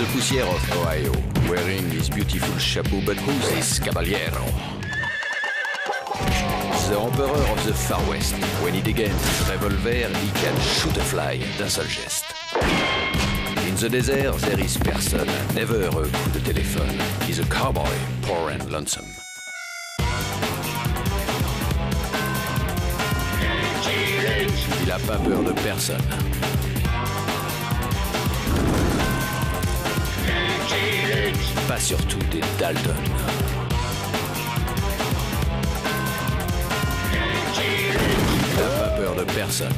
the poussière of Ohio, wearing his beautiful chapeau, but who's this caballero? The emperor of the Far West. When he degains his revolver, he can shoot a fly d'un seul geste. In the desert, there is person, never a coup de téléphone. He's a cowboy, poor and lonesome. Il a pas peur de personne. Pas surtout des Dalton. Il n'a pas peur de personne.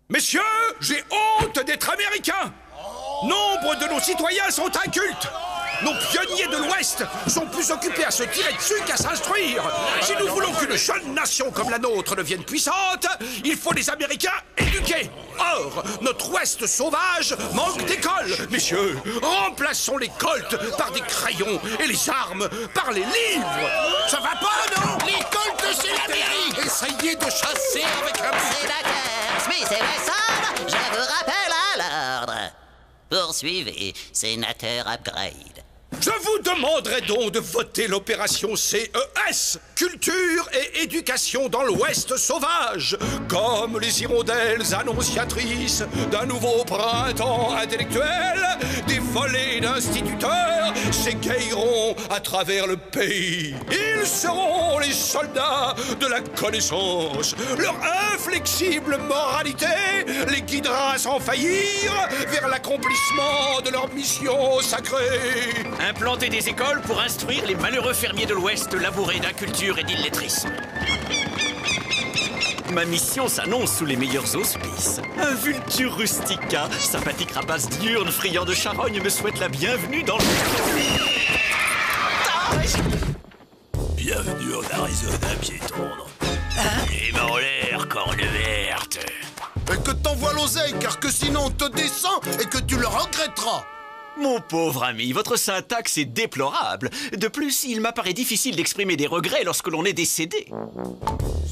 Messieurs, j'ai honte d'être américain. Nombre de nos citoyens sont incultes. Nos pionniers de l'Ouest sont plus occupés à se tirer dessus qu'à s'instruire. Si nous voulons qu'une jeune nation comme la nôtre devienne puissante, il faut des Américains éduqués. Or, notre Ouest sauvage manque d'écoles. Messieurs, remplaçons les colts par des crayons et les armes par les livres. Ça va pas, non? Les colts, c'est l'Amérique. Essayez de chasser avec un... Sénateur Smith et Wesson, je vous rappelle à l'ordre. Poursuivez, sénateur Upgrade. Je vous demanderai donc de voter l'opération CES, Culture et Éducation dans l'Ouest sauvage, comme les hirondelles annonciatrices d'un nouveau printemps intellectuel, des volées d'instituteurs s'égailleront à travers le pays. Ils seront les soldats de la connaissance. Leur inflexible moralité les guidera sans faillir vers l'accomplissement de leur mission sacrée. Implanter des écoles pour instruire les malheureux fermiers de l'Ouest labourés d'inculture et d'illettrisme. Ma mission s'annonce sous les meilleurs auspices. Un vulture rustica, sympathique rapace diurne friand de charogne me souhaite la bienvenue dans le... Bienvenue en Arizona, piéton. Et ben en l'air, corne verte. Et que t'envoies l'oseille, car que sinon on te descend et que tu le regretteras. Mon pauvre ami, votre syntaxe est déplorable. De plus, il m'apparaît difficile d'exprimer des regrets lorsque l'on est décédé.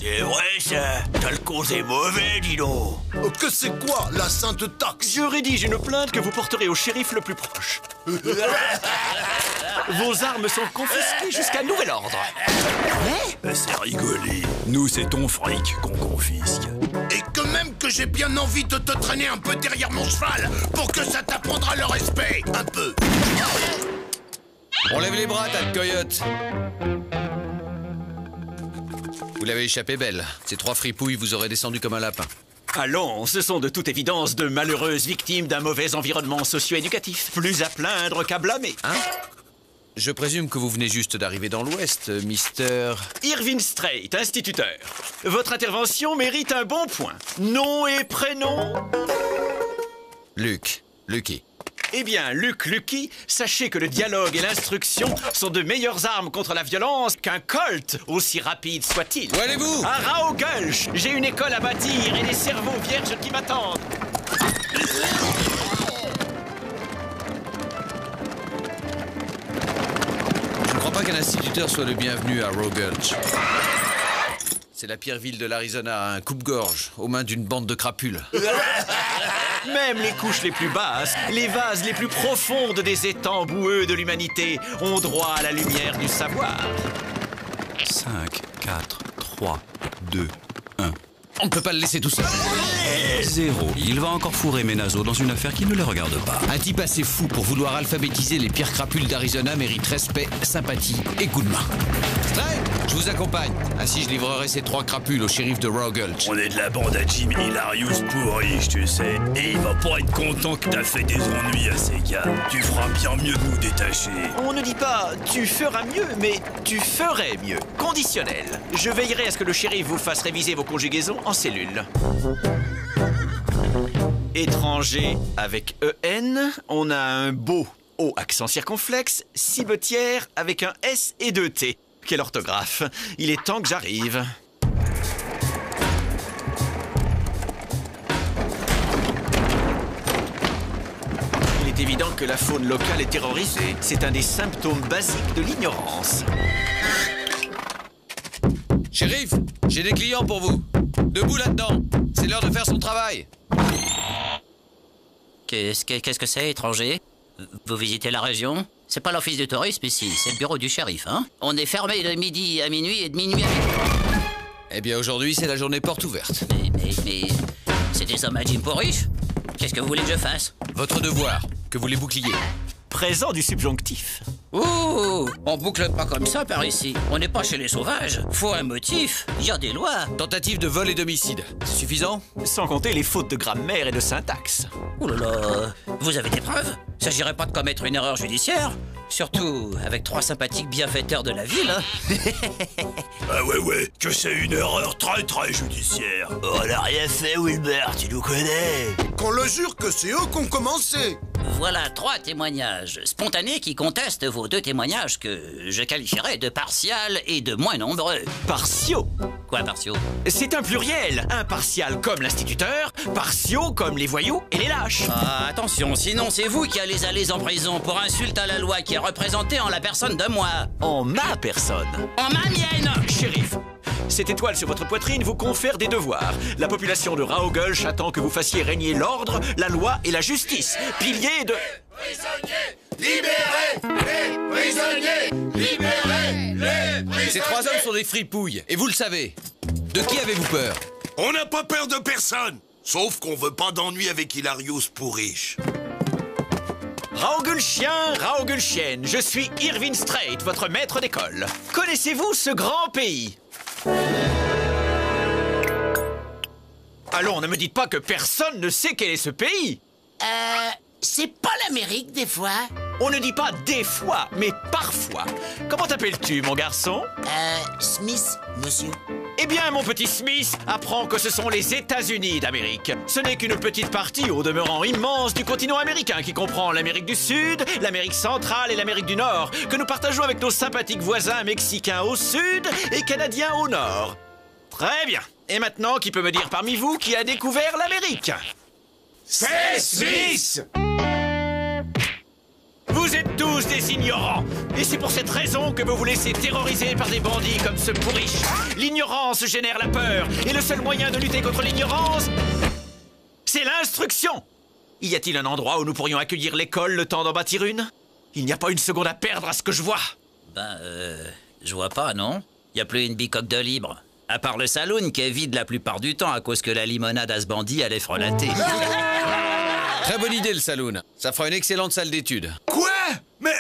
C'est vrai, ça. T'as le causé mauvais, dis donc. Que c'est quoi, la sainte taxe? Je rédige une plainte que vous porterez au shérif le plus proche. Vos armes sont confisquées jusqu'à nouvel ordre. C'est rigolé. Nous, c'est ton fric qu'on confisque. Et que même que j'ai bien envie de te traîner un peu derrière mon cheval pour que ça t'apprendra le respect, un peu. On lève les bras, tas de coyotes. Vous l'avez échappé belle. Ces trois fripouilles vous auraient descendu comme un lapin. Allons, ce sont de toute évidence de malheureuses victimes d'un mauvais environnement socio-éducatif. Plus à plaindre qu'à blâmer. Hein? Je présume que vous venez juste d'arriver dans l'Ouest, Mister... Irving Strait, instituteur. Votre intervention mérite un bon point. Nom et prénom? Lucky. Eh bien, Lucky, sachez que le dialogue et l'instruction sont de meilleures armes contre la violence qu'un colt, aussi rapide soit-il. Où allez-vous? À Raogulch, j'ai une école à bâtir et des cerveaux vierges qui m'attendent. Je ne crois pas qu'un instituteur soit le bienvenu à Raogulch. C'est la pire ville de l'Arizona, un coupe-gorge, aux mains d'une bande de crapules. Même les couches les plus basses, les vases les plus profondes des étangs boueux de l'humanité ont droit à la lumière du savoir. 5, 4, 3, 2, 1. On ne peut pas le laisser tout seul. 0. Il va encore fourrer mes naseaux dans une affaire qui ne le regarde pas. Un type assez fou pour vouloir alphabétiser les pires crapules d'Arizona mérite respect, sympathie et coup de main. Strait, je vous accompagne. Ainsi, je livrerai ces trois crapules au shérif de Raogulch. On est de la bande à Jim Hilarious pourri, tu sais. Et il va pas être content que t'as fait des ennuis à ces gars. Tu feras bien mieux de nous détacher. On ne dit pas « tu feras mieux », mais « tu ferais mieux ». Conditionnel. Je veillerai à ce que le shérif vous fasse réviser vos conjugaisons en cellule. Étranger avec EN, on a un beau O accent circonflexe, cibetière avec un S et 2 T. Quelle orthographe! Il est temps que j'arrive. Il est évident que la faune locale est terrorisée. C'est un des symptômes basiques de l'ignorance. Shérif, j'ai des clients pour vous. Debout là-dedans. C'est l'heure de faire son travail. Qu'est-ce que c'est, étranger? Vous visitez la région? C'est pas l'office du tourisme ici, c'est le bureau du shérif, hein? On est fermé de midi à minuit et de minuit à minuit. Eh bien, aujourd'hui, c'est la journée porte ouverte. Mais c'est des hommes à Jim Pourriche? Qu'est-ce que vous voulez que je fasse? Votre devoir, que vous les boucliez. Présent du subjonctif. Ouh, on boucle pas comme ça par ici. On n'est pas chez les sauvages. Faut un motif. Il y a des lois. Tentative de vol et d'homicide. C'est suffisant? Sans compter les fautes de grammaire et de syntaxe. Ouh là là, vous avez des preuves? S'agirait pas de commettre une erreur judiciaire? Surtout avec 3 sympathiques bienfaiteurs de la ville, hein? Ah ouais, que c'est une erreur très judiciaire. On n'a rien fait, Wilbur, tu nous connais. Qu'on le jure que c'est eux qui ont commencé. Voilà 3 témoignages spontanés qui contestent vos 2 témoignages que je qualifierais de partials et de moins nombreux. Partiaux. Quoi, partiaux? C'est un pluriel. Impartial comme l'instituteur, partiaux comme les voyous et les lâches. Ah, attention, sinon c'est vous qui allez aller en prison pour insulte à la loi qui est représentée en la personne de moi. En ma personne. En ma mienne! Shérif, cette étoile sur votre poitrine vous confère des devoirs. La population de Raogulch attend que vous fassiez régner l'ordre, la loi et la justice. Piliers de... Prisonniers, libérez les prisonniers, libérez les prisonniers. Ces 3 hommes sont des fripouilles, et vous le savez. De qui avez-vous peur? On n'a pas peur de personne, sauf qu'on veut pas d'ennui avec Hilarius Pourriche. Raogulchien, Raogulchienne, je suis Irving Strait, votre maître d'école. Connaissez-vous ce grand pays? Allons, ne me dites pas que personne ne sait quel est ce pays. C'est pas l'Amérique, des fois? On ne dit pas des fois, mais parfois. Comment t'appelles-tu, mon garçon? Smith, monsieur. Eh bien, mon petit Smith apprend que ce sont les États-Unis d'Amérique. Ce n'est qu'une petite partie, au demeurant immense, du continent américain qui comprend l'Amérique du Sud, l'Amérique centrale et l'Amérique du Nord, que nous partageons avec nos sympathiques voisins mexicains au sud et canadiens au nord. Très bien. Et maintenant, qui peut me dire parmi vous qui a découvert l'Amérique? C'est Smith. Vous êtes tous des ignorants. Et c'est pour cette raison que vous vous laissez terroriser par des bandits comme ce Pourriche. L'ignorance génère la peur. Et le seul moyen de lutter contre l'ignorance, c'est l'instruction. Y a-t-il un endroit où nous pourrions accueillir l'école le temps d'en bâtir une? Il n'y a pas une seconde à perdre à ce que je vois. Je vois pas, non? Y a plus une bicoque de libre. À part le saloon qui est vide la plupart du temps à cause que la limonade à ce bandit allait frelater. Très bonne idée, le saloon. Ça fera une excellente salle d'études. Quoi? Mais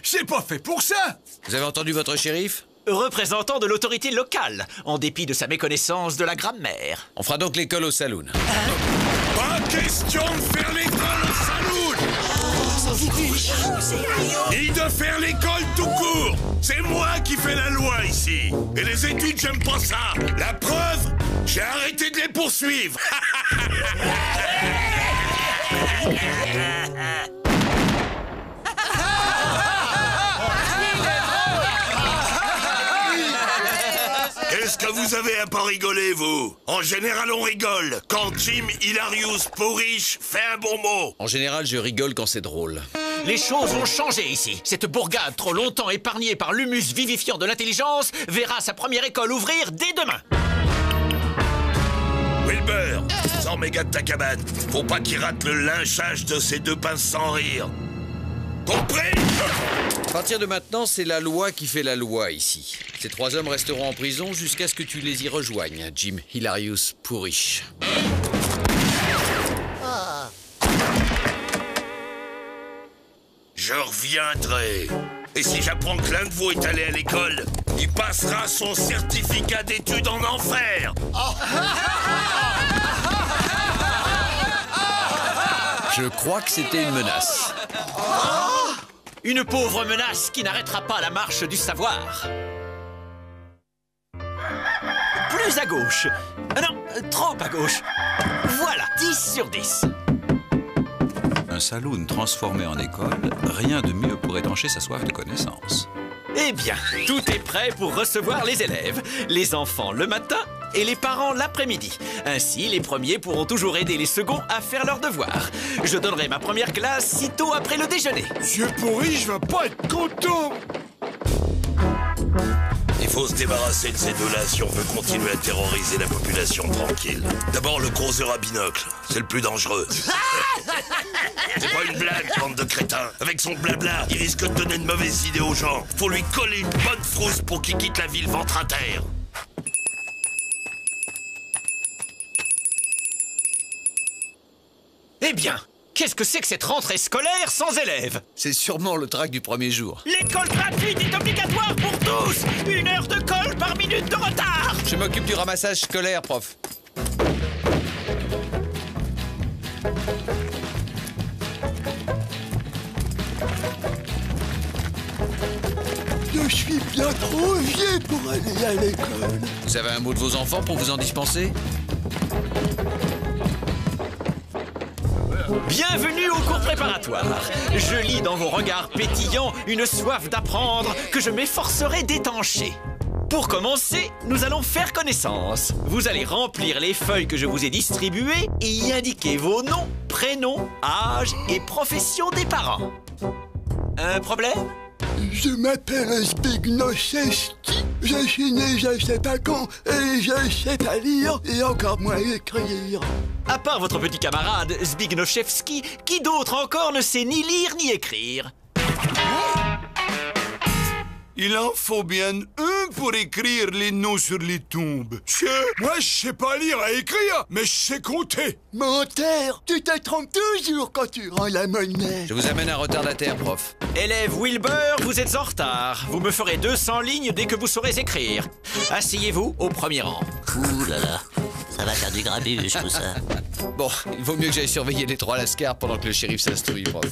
c'est pas fait pour ça. Vous avez entendu votre shérif? Représentant de l'autorité locale, en dépit de sa méconnaissance de la grammaire. On fera donc l'école au saloon. Pas question de faire l'école au saloon. Ni de faire l'école tout court. C'est moi qui fais la loi ici. Et les études, j'aime pas ça. La preuve, j'ai arrêté de les poursuivre. Qu'est-ce que vous avez à pas rigoler, vous? En général, on rigole quand Jim Hilarius Pourriche fait un bon mot. En général, je rigole quand c'est drôle. Les choses vont changer ici. Cette bourgade, trop longtemps épargnée par l'humus vivifiant de l'intelligence, verra sa première école ouvrir dès demain. Wilbur, sors mes gars de ta cabane. Faut pas qu'il rate le lynchage de ces 2 pinces sans rire. Compris? À partir de maintenant, c'est la loi qui fait la loi ici. Ces 3 hommes resteront en prison jusqu'à ce que tu les y rejoignes, Jim Hilarius Pourriche. Je reviendrai. Et si j'apprends que l'un de vous est allé à l'école, il passera son certificat d'études en enfer. Je crois que c'était une menace. Une pauvre menace qui n'arrêtera pas la marche du savoir. Plus à gauche. Ah non, trop à gauche. Voilà, 10 sur 10. Un saloon transformé en école, rien de mieux pour étancher sa soif de connaissance. Eh bien, tout est prêt pour recevoir les élèves, les enfants le matin et les parents l'après-midi. Ainsi, les premiers pourront toujours aider les seconds à faire leurs devoirs. Je donnerai ma première classe sitôt après le déjeuner. Monsieur Pourriche va pas être content. Il faut Faut se débarrasser de ces deux-là si on veut continuer à terroriser la population tranquille. D'abord, le creuseur à binocle. C'est le plus dangereux. C'est pas une blague, bande de crétins. Avec son blabla, il risque de donner de mauvaises idées aux gens. Faut lui coller une bonne frousse pour qu'il quitte la ville ventre à terre. Eh bien, qu'est-ce que c'est que cette rentrée scolaire sans élèves? C'est sûrement le trac du premier jour. L'école gratuite est obligatoire pour tous! 1 heure de colle par minute de retard! Je m'occupe du ramassage scolaire, prof. Je suis bien trop vieux pour aller à l'école. Vous avez un mot de vos enfants pour vous en dispenser? Bienvenue au cours préparatoire. Je lis dans vos regards pétillants une soif d'apprendre que je m'efforcerai d'étancher. Pour commencer, nous allons faire connaissance. Vous allez remplir les feuilles que je vous ai distribuées et y indiquer vos noms, prénoms, âge et profession des parents. Un problème? Je m'appelle Zbignoszewski. Je suis né je sais pas quand et je sais pas lire et encore moins écrire. À part votre petit camarade Zbignoszewski, qui d'autre encore ne sait ni lire ni écrire? Il en faut bien un pour écrire les noms sur les tombes. Moi, je sais pas lire et écrire, mais je sais compter. Menteur, tu te trompes toujours quand tu rends la monnaie. Je vous amène un retardataire, prof. Élève Wilbur, vous êtes en retard. Vous me ferez 200 lignes dès que vous saurez écrire. Asseyez-vous au premier rang. Ouh là là, ça va faire du grabuge tout ça. Bon, il vaut mieux que j'aille surveiller les 3 lascars pendant que le shérif s'instruit, prof.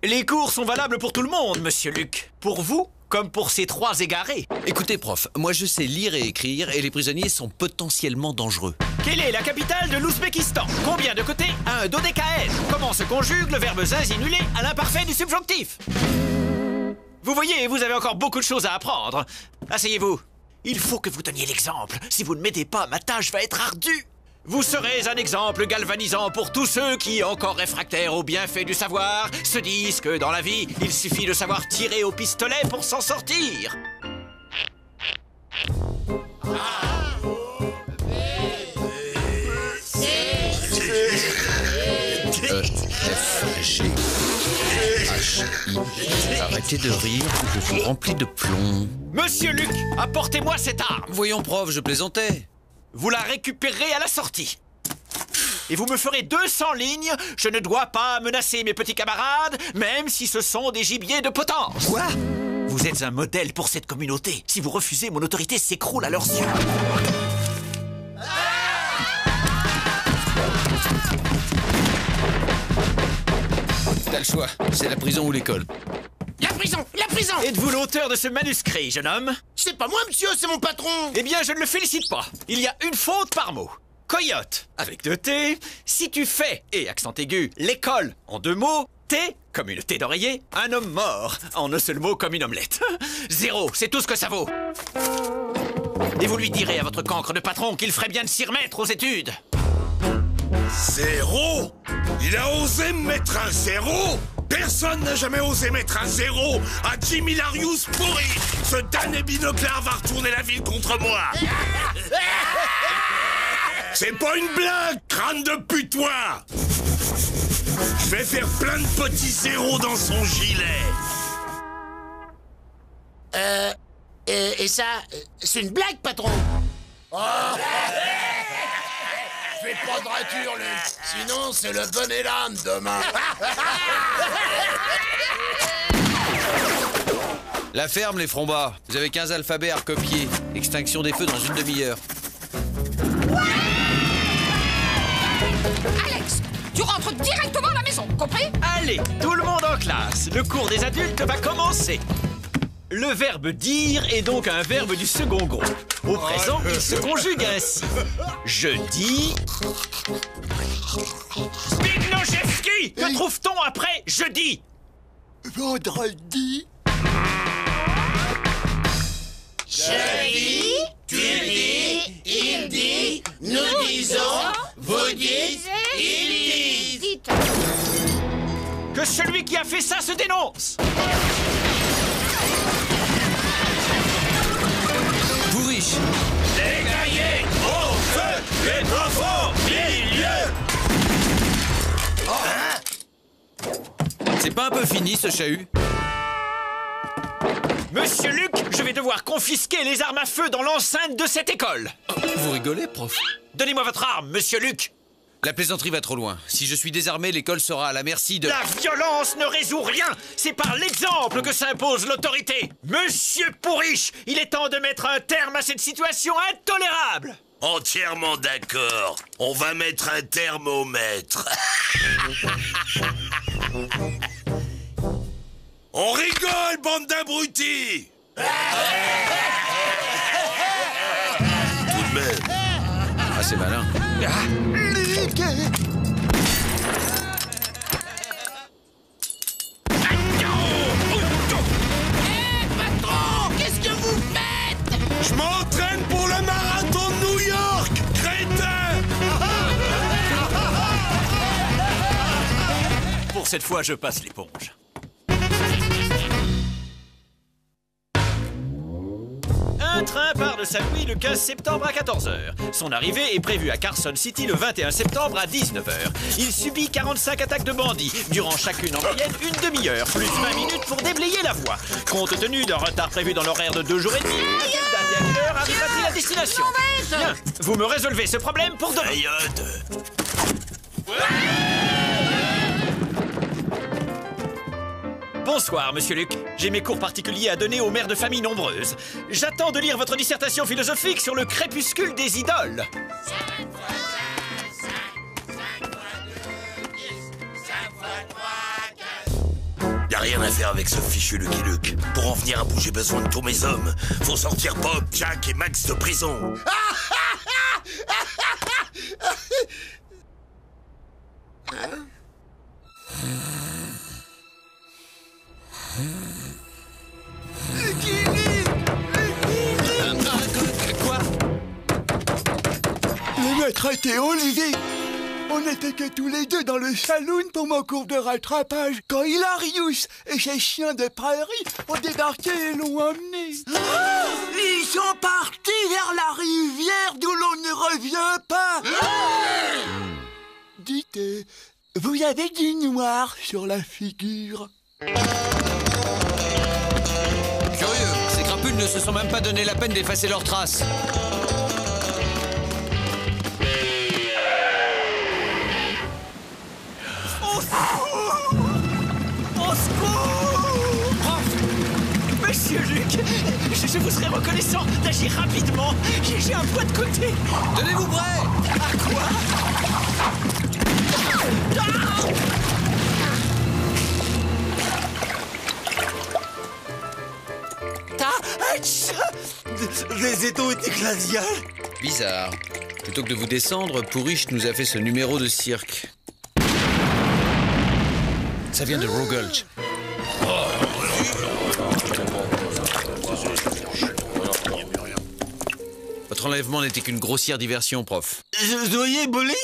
Les cours sont valables pour tout le monde, monsieur Luc. Pour vous, comme pour ces 3 égarés. Écoutez, prof, moi je sais lire et écrire et les prisonniers sont potentiellement dangereux. Quelle est la capitale de l'Ouzbékistan? Combien de côtés a un dodécaèdre? Comment se conjugue le verbe zinzinulé à l'imparfait du subjonctif? Vous voyez, vous avez encore beaucoup de choses à apprendre. Asseyez-vous. Il faut que vous donniez l'exemple. Si vous ne m'aidez pas, ma tâche va être ardue. Vous serez un exemple galvanisant pour tous ceux qui, encore réfractaires aux bienfaits du savoir, se disent que dans la vie, il suffit de savoir tirer au pistolet pour s'en sortir. F, G, H, I. Arrêtez de rire ou je vous remplis de plomb. Monsieur Luc, apportez-moi cette arme. Voyons, prof, je plaisantais. Vous la récupérerez à la sortie. Et vous me ferez 200 lignes. Je ne dois pas menacer mes petits camarades, même si ce sont des gibiers de potence. Quoi? Vous êtes un modèle pour cette communauté. Si vous refusez, mon autorité s'écroule à leurs yeux. T'as le choix, c'est la prison ou l'école. La prison! La prison! Êtes-vous l'auteur de ce manuscrit, jeune homme? C'est pas moi, monsieur, c'est mon patron! Eh bien, je ne le félicite pas. Il y a une faute par mot. Coyote, avec 2 T. Si tu fais, et accent aigu, l'école, en 2 mots, T, comme une T d'oreiller, un homme mort, en un seul mot comme une omelette. 0, c'est tout ce que ça vaut. Et vous lui direz à votre cancre de patron qu'il ferait bien de s'y remettre aux études. 0? Il a osé me mettre un 0? Personne n'a jamais osé mettre un 0 à Jimmy Larius pourri. Ce damné binoclard va retourner la ville contre moi. C'est pas une blague, crâne de putois. Je vais faire plein de petits 0 dans son gilet. Et ça, c'est une blague, patron? Fais pas de rature, Luc. Sinon, c'est le bon élan demain. La ferme, les frombats. Vous avez 15 alphabets à recopier. Extinction des feux dans une demi-heure. Alex, tu rentres directement à la maison, compris? Allez, tout le monde en classe. Le cours des adultes va commencer. Le verbe dire est donc un verbe du second groupe. Au présent, il se conjugue ainsi. Je dis... Zbignoszewski, que trouve-t-on après jeudi? Vendredi. Je dis, tu dis, il dit, nous disons, vous dites, il dit. Que celui qui a fait ça se dénonce. peu fini ce chahut. Monsieur Luc, je vais devoir confisquer les armes à feu dans l'enceinte de cette école. Vous rigolez, prof? Donnez-moi votre arme, monsieur Luc. La plaisanterie va trop loin. Si je suis désarmé, l'école sera à la merci de... La violence ne résout rien. C'est par l'exemple que s'impose l'autorité. Monsieur Pourriche, il est temps de mettre un terme à cette situation intolérable. Entièrement d'accord. On va mettre un terme au maître. On rigole, bande d'abrutis. Tout de même. Ah, c'est malin. Patron, qu'est-ce que vous faites? Je m'entraîne pour le marathon de New York, crétin. Pour cette fois, je passe l'éponge. Un train part de Saint-Louis le 15 septembre à 14h. Son arrivée est prévue à Carson City le 21 septembre à 19h. Il subit 45 attaques de bandits, durant chacune en moyenne une demi-heure, plus 20 minutes pour déblayer la voie. Compte tenu d'un retard prévu dans l'horaire de 2 jours et demi, à quelle date et à quelle heure arrivera-t-il à destination? Bien, vous me résolvez ce problème pour demain. Bonsoir, monsieur Luc. J'ai mes cours particuliers à donner aux mères de familles nombreuses. J'attends de lire votre dissertation philosophique sur le crépuscule des idoles. Y'a rien à faire avec ce fichu Lucky Luke. Pour en venir à bout, j'ai besoin de tous mes hommes. Faut sortir Bob, Jack et Max de prison. Quoi? Le maître était Olivier. On n'était que tous les deux dans le saloon pour mon cours de rattrapage quand Hilarius et ses chiens de prairie ont débarqué et l'ont emmené. Ils sont partis vers la rivière d'où l'on ne revient pas. Dites, vous avez du noir sur la figure. Curieux, ces crapules ne se sont même pas donné la peine d'effacer leurs traces. Au secours! Monsieur Luc, je vous serais reconnaissant d'agir rapidement. J'ai un poids de côté. Tenez-vous prêt! À quoi? Les étaux étaient glaciales. Bizarre. Plutôt que de vous descendre, Pourriche nous a fait ce numéro de cirque. Ça vient de Rogulch. Votre enlèvement n'était qu'une grossière diversion, prof. Je doyais bolide.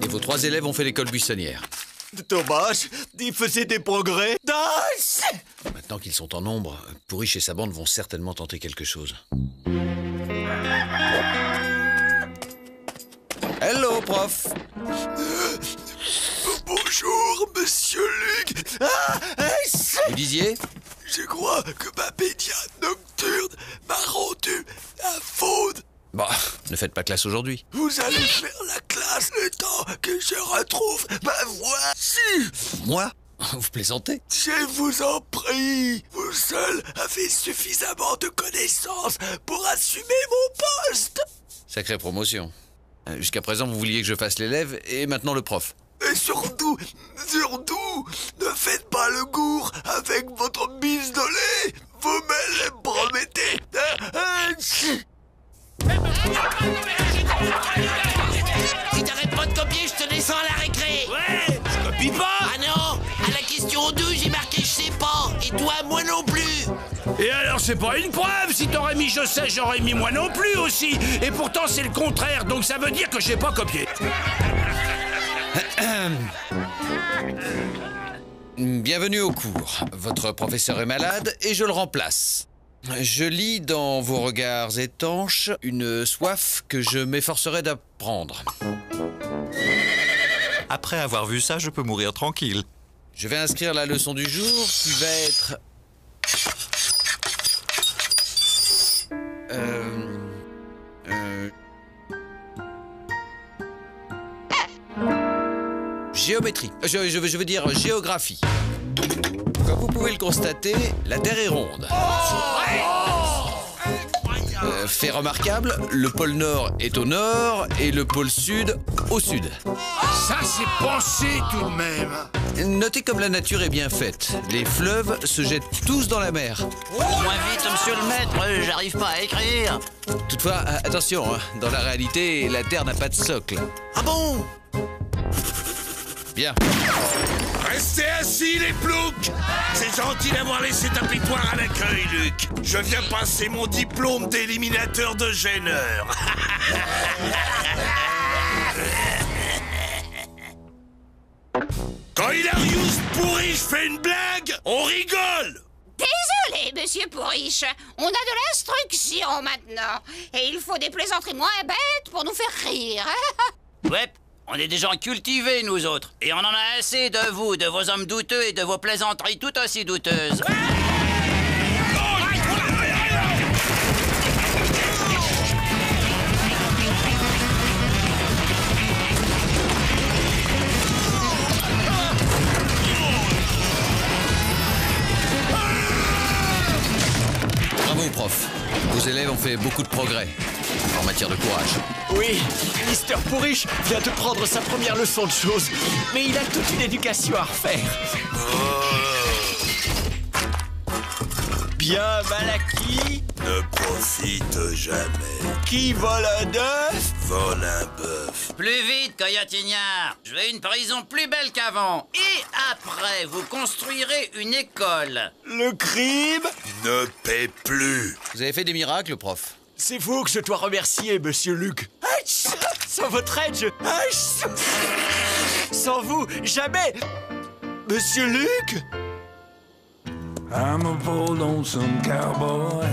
Et vos 3 élèves ont fait l'école buissonnière. Dommage, ils faisaient des progrès. Maintenant qu'ils sont en nombre, Pourriche et sa bande vont certainement tenter quelque chose. Hello, prof. Bonjour, monsieur Luc. Vous disiez? Je crois que ma pédiatre nocturne m'a rendu à faune. Bah, ne faites pas classe aujourd'hui. Vous allez faire la classe le temps que je retrouve ma voix. Si. Moi? Vous plaisantez? Je vous en prie. Vous seul avez suffisamment de connaissances pour assumer mon poste. Sacrée promotion. Jusqu'à présent, vous vouliez que je fasse l'élève et maintenant le prof. Et surtout, ne faites pas le gourd avec votre bise de lait. Vous me le promettez. Si t'arrêtes pas de copier, je te descends à la récré. Ouais, je copie pas. Ah non, à la question 2, j'ai marqué je sais pas. Et toi, moi non plus. Et alors c'est pas une preuve. Si t'aurais mis je sais, j'aurais mis moi non plus aussi. Et pourtant c'est le contraire, donc ça veut dire que j'ai pas copié. Bienvenue au cours. Votre professeur est malade et je le remplace. Je lis dans vos regards étanches une soif que je m'efforcerai d'apprendre. Après avoir vu ça, je peux mourir tranquille. Je vais inscrire la leçon du jour qui va être... Géométrie. Je veux dire géographie. Comme vous pouvez le constater, la Terre est ronde. Fait remarquable, le pôle Nord est au nord et le pôle Sud au sud. Ça, c'est pensé tout de même. Notez comme la nature est bien faite. Les fleuves se jettent tous dans la mer. Moins vite, monsieur le maître, j'arrive pas à écrire. Toutefois, attention, hein, dans la réalité, la Terre n'a pas de socle. Ah bon? Bien. Restez assis, les ploucs! C'est gentil d'avoir laissé ta victoire à l'accueil, Luc. Je viens passer mon diplôme d'éliminateur de gêneur. Quand Hilarius Pourriche fait une blague, on rigole! Désolé, monsieur Pourriche. On a de l'instruction maintenant. Et il faut des plaisanteries moins bêtes pour nous faire rire. Ouais, on est des gens cultivés, nous autres. Et on en a assez de vous, de vos hommes douteux et de vos plaisanteries tout aussi douteuses. Bravo, prof. Vos élèves ont fait beaucoup de progrès en matière de courage. Oui, Mister Pourriche vient de prendre sa première leçon de choses, mais il a toute une éducation à refaire. Bien mal acquis. Ne profite jamais. Qui vole un œuf Vole un bœuf. Plus vite, coyotignard. Je veux une prison plus belle qu'avant. Et après, vous construirez une école. Le crime Ne paie plus. Vous avez fait des miracles, prof. C'est vous que je dois remercier, monsieur Luc. Sans votre aide, sans vous, jamais. Monsieur Luc. I'm a bold lonesome cowboy.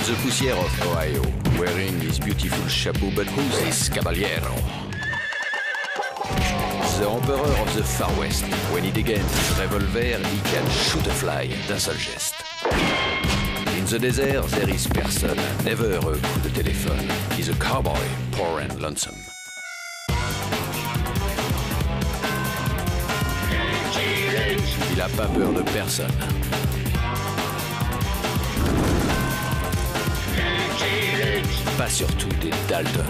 The poussière of Ohio, wearing his beautiful chapeau, but who's this caballero? The Emperor of the Far West. When he degains his revolver, he can shoot a fly d'un seul geste. In the desert, there is person, never a coup de téléphone. He's a cowboy, poor and lonesome. Il a pas peur de personne. Pas surtout des Dalton.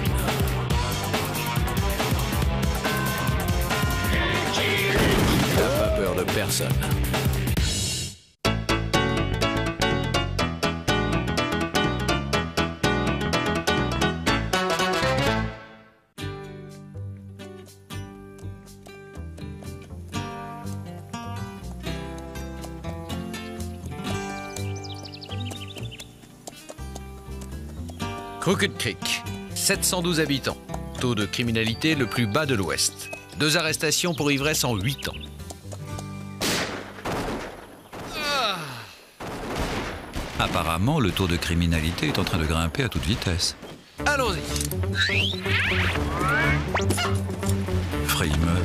Il n'a pas peur de personne. Crooked Creek, 712 habitants. Taux de criminalité le plus bas de l'Ouest. 2 arrestations pour ivresse en 8 ans. Apparemment, le taux de criminalité est en train de grimper à toute vitesse. Allons-y. Frimeur.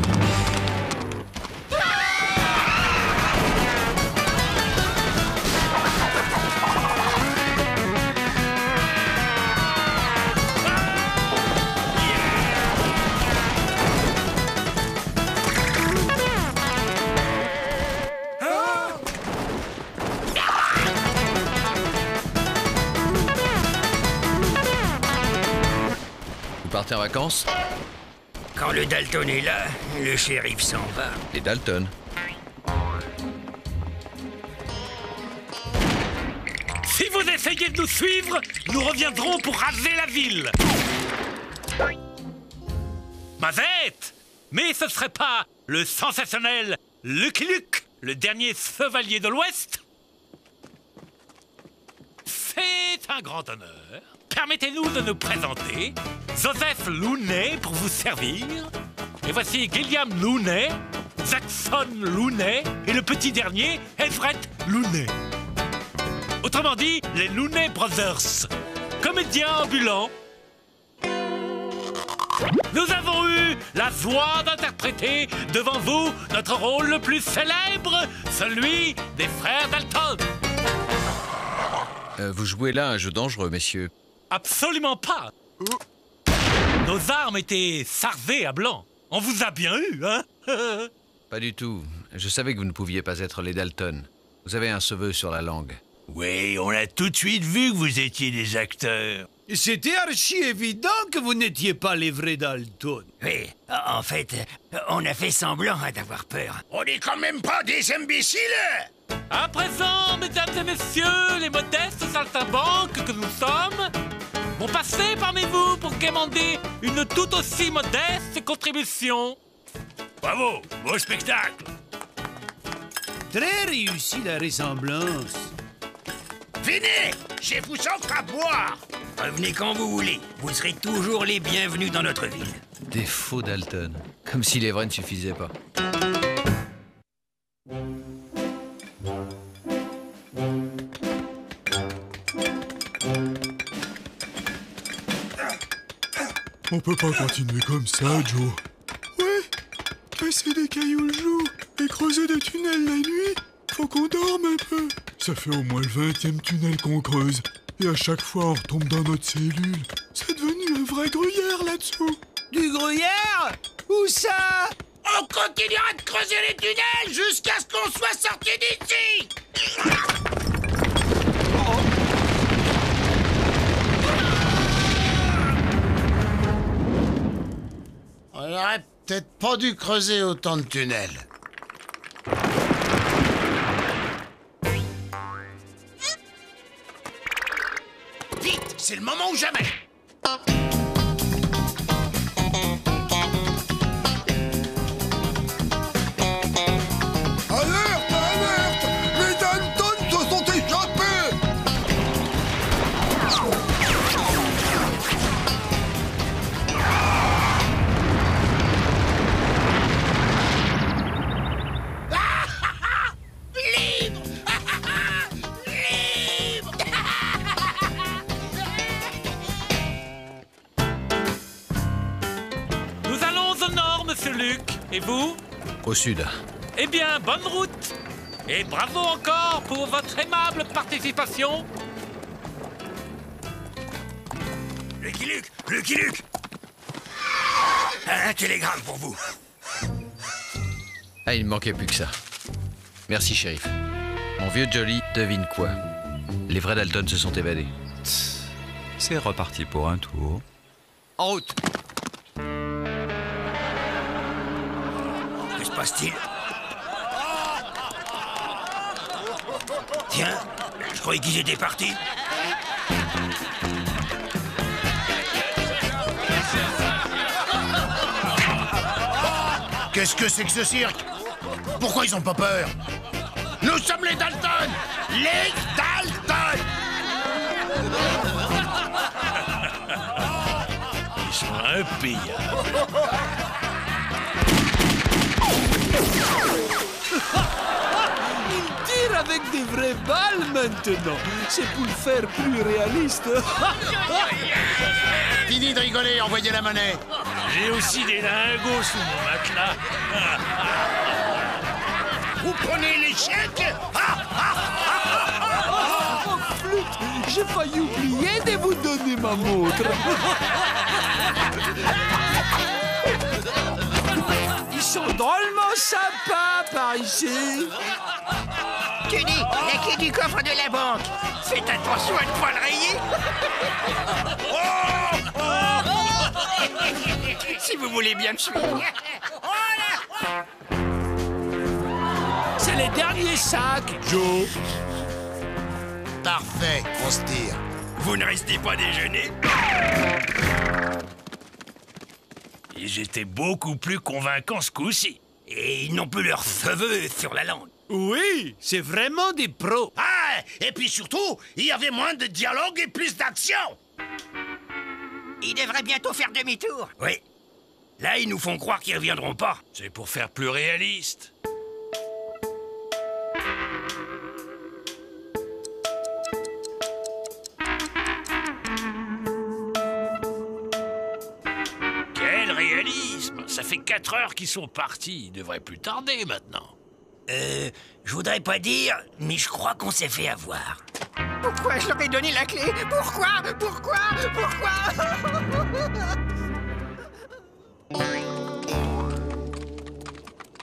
Vous partez en vacances? Quand le Dalton est là, le shérif s'en va. Les Dalton. Si vous essayez de nous suivre, nous reviendrons pour raser la ville. Mazette! Mais ce serait pas le sensationnel Lucky Luke, le dernier chevalier de l'Ouest? C'est un grand honneur. Permettez-nous de nous présenter. Joseph Looney pour vous servir. Et voici Gilliam Looney, Jackson Looney et le petit dernier, Everett Looney. Autrement dit, les Looney Brothers, comédiens ambulants. Nous avons eu la joie d'interpréter devant vous notre rôle le plus célèbre, celui des frères Dalton. Vous jouez là un jeu dangereux, messieurs. Absolument pas. Nos armes étaient sarvées à blanc. On vous a bien eu, hein? Pas du tout. Je savais que vous ne pouviez pas être les Dalton. Vous avez un cheveu sur la langue. Oui, on a tout de suite vu que vous étiez des acteurs. C'était archi évident que vous n'étiez pas les vrais Dalton. Oui, en fait, on a fait semblant d'avoir peur. On n'est quand même pas des imbéciles! À présent, mesdames et messieurs, les modestes saltimbanques que nous sommes, vont passer parmi vous pour quémander une tout aussi modeste contribution. Bravo, beau spectacle. Très réussi la ressemblance. Venez, je vous offre à boire. Revenez quand vous voulez. Vous serez toujours les bienvenus dans notre ville. Des faux Dalton. Comme si les vrais ne suffisaient pas. On peut pas continuer comme ça, Joe. Ouais, casser des cailloux le jour et creuser des tunnels la nuit, faut qu'on dorme un peu. Ça fait au moins le 20e tunnel qu'on creuse. Et à chaque fois, on retombe dans notre cellule. C'est devenu un vrai gruyère là-dessous. Du gruyère? Où ça? On continuera de creuser les tunnels jusqu'à ce qu'on soit sorti d'ici. On aurait peut-être pas dû creuser autant de tunnels. Vite, c'est le moment ou jamais. Alerte, alerte! Les Dalton se sont échappés! Libre! Libre! Nous allons au nord, monsieur Luc. Et vous? Au sud. Eh bien, bonne route. Et bravo encore pour votre aimable participation. Lucky Luke! Lucky Luke! Un télégramme pour vous. Ah, il ne manquait plus que ça. Merci, shérif. Mon vieux Jolly devine quoi? Les vrais Dalton se sont évadés. C'est reparti pour un tour. En route! Que se passe-t-il? Tiens, je croyais qu'ils étaient partis. Qu'est-ce que c'est que ce cirque? Pourquoi ils ont pas peur? Nous sommes les Dalton! Les Dalton! Ils sont impayables. Il tire avec des vraies balles maintenant. C'est pour le faire plus réaliste. Fini de rigoler, envoyez la monnaie. J'ai aussi des lingots sous mon matelas. Vous prenez les chèques? Oh, flûte, j'ai failli oublier de vous donner ma montre. Ils sont drôlement sympas par ici. Tenez, la clé du coffre de la banque. Faites attention à ne pas le rayer. Si vous voulez bien me suivre. C'est les derniers sacs, Joe. Parfait, on se tire. Vous ne restez pas déjeuner? Ils étaient beaucoup plus convaincants ce coup-ci. Et ils n'ont plus leur feu sur la langue. Oui, c'est vraiment des pros. Ah, et puis surtout, il y avait moins de dialogue et plus d'action. Ils devraient bientôt faire demi-tour. Oui. Là, ils nous font croire qu'ils reviendront pas. C'est pour faire plus réaliste. Quel réalisme! Ça fait 4 heures qu'ils sont partis. Ils devraient plus tarder maintenant. Je voudrais pas dire, mais je crois qu'on s'est fait avoir. Pourquoi je leur ai donné la clé? Pourquoi?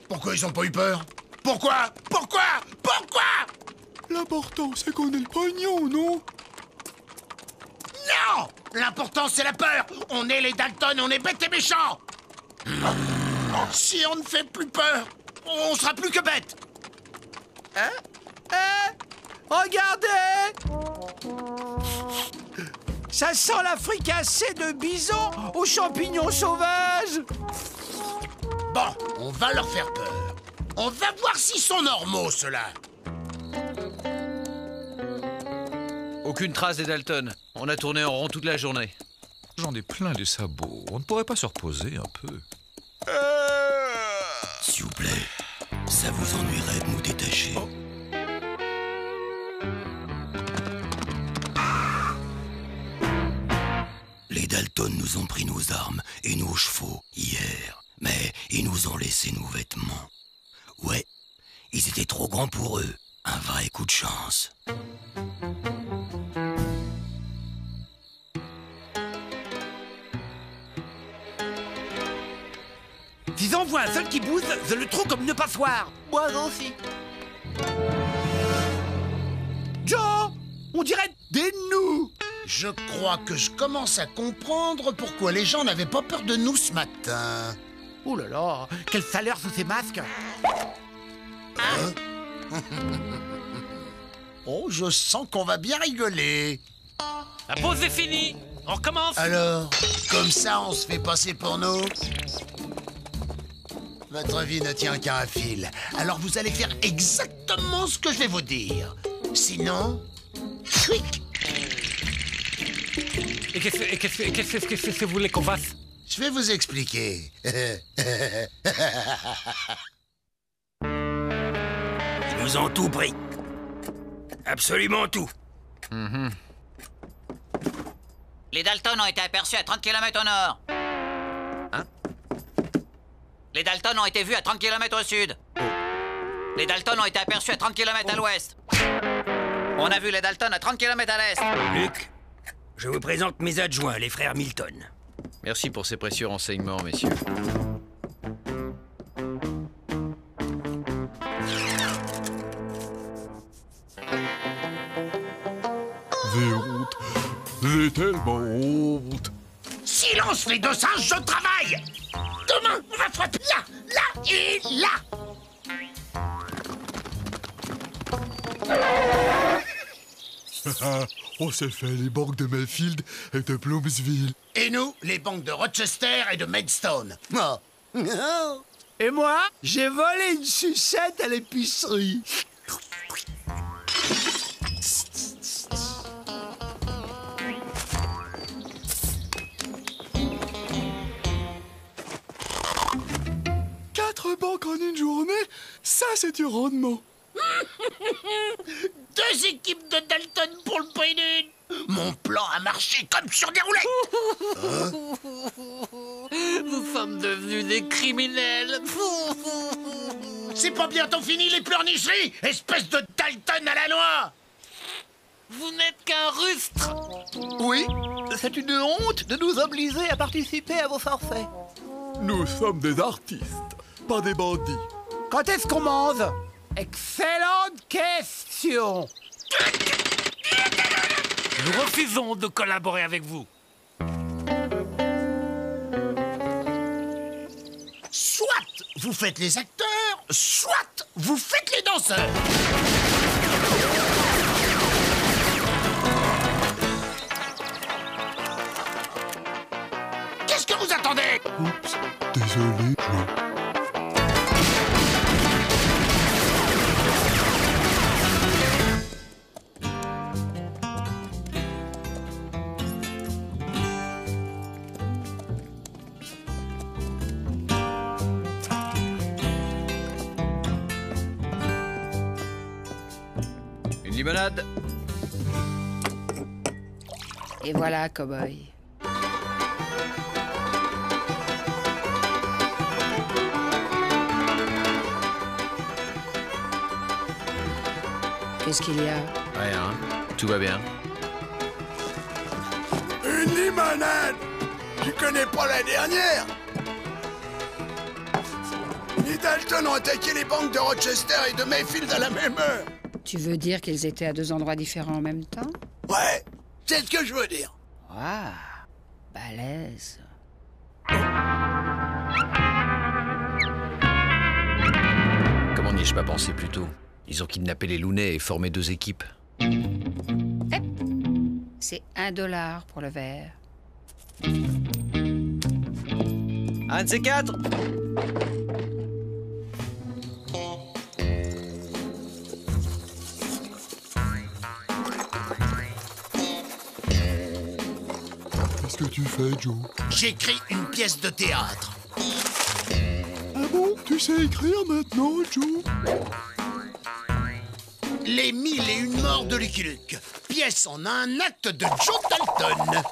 Pourquoi ils ont pas eu peur? Pourquoi? L'important, c'est qu'on ait le pognon, non? Non! L'important, c'est la peur. On est les Dalton, on est bêtes et méchants. Si on ne fait plus peur, on sera plus que bêtes. Regardez! Ça sent la fricassée de bison aux champignons sauvages. Bon, on va leur faire peur. On va voir s'ils sont normaux, ceux-là. Aucune trace des Dalton. On a tourné en rond toute la journée. J'en ai plein les sabots. On ne pourrait pas se reposer un peu? S'il vous plaît, ça vous ennuierait de nous détacher. Les Dalton nous ont pris nos armes et nos chevaux hier, mais ils nous ont laissé nos vêtements. Ouais, ils étaient trop grands pour eux. Un vrai coup de chance. S'ils en voient un seul qui bouge, je le trouve comme une passoire. Moi aussi. Joe, on dirait des nous. Je crois que je commence à comprendre pourquoi les gens n'avaient pas peur de nous ce matin. Oh là là, quelle saleur sous ces masques. Oh, je sens qu'on va bien rigoler. La pause est finie. On recommence. Alors, comme ça, on se fait passer pour nous? Votre vie ne tient qu'à un fil. Alors vous allez faire exactement ce que je vais vous dire. Sinon... Quick. Et qu'est-ce que vous voulez qu'on fasse? Je vais vous expliquer. Ils nous ont tout pris. Absolument tout. Les Dalton ont été aperçus à 30 km au nord. Les Dalton ont été vus à 30 km au sud. Les Dalton ont été aperçus à 30 km à l'ouest. On a vu les Dalton à 30 km à l'est. Luc, je vous présente mes adjoints, les frères Milton. Merci pour ces précieux renseignements, messieurs. J'ai honte. J'ai tellement honte. Silence, les deux singes, je travaille. Demain, on va frapper là et là. On s'est fait les banques de Mayfield et de Plumsville. Et nous, les banques de Rochester et de Maidstone. Et moi, j'ai volé une sucette à l'épicerie. Banque en une journée, ça c'est du rendement. 2 équipes de Dalton pour le prix d'une. Mon plan a marché comme sur des roulettes. Nous sommes devenus des criminels. C'est pas bientôt fini les pleurnicheries, espèce de Dalton à la noix. Vous n'êtes qu'un rustre. Oui, c'est une honte de nous obliger à participer à vos forfaits. Nous sommes des artistes, pas des bandits. Quand est-ce qu'on mange? Excellente question. Nous refusons de collaborer avec vous. Soit vous faites les acteurs, soit vous faites les danseurs. Qu'est-ce que vous attendez? Oups, désolé, Joe. Une limonade. Et voilà, cow-boy. Qu'est-ce qu'il y a? Rien, tout va bien. Une limonade! Tu connais pas la dernière? Les Dalton ont attaqué les banques de Rochester et de Mayfield à la même heure. Tu veux dire qu'ils étaient à 2 endroits différents en même temps? Ouais, c'est ce que je veux dire. Waouh, balèze. Comment n'y ai-je pas pensé plus tôt? Ils ont kidnappé les Looney et formé 2 équipes. C'est $1 pour le verre. Un de ces 4. Qu'est-ce que tu fais, Joe? J'écris une pièce de théâtre. Ah bon? Tu sais écrire maintenant, Joe? Les 1001 morts de Lucky Luke. Pièce en un acte de Joe Dalton.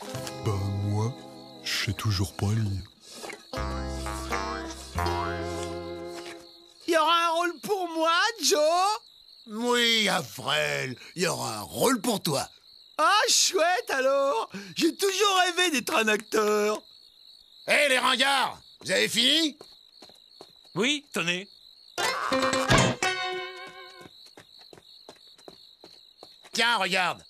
Bah moi, je sais toujours pas lire. Il y aura un rôle pour moi, Joe? Oui, Avril, il y aura un rôle pour toi. Ah, chouette alors! J'ai toujours rêvé d'être un acteur. Hé, les ringards, vous avez fini? Oui, tenez. Tiens, regarde.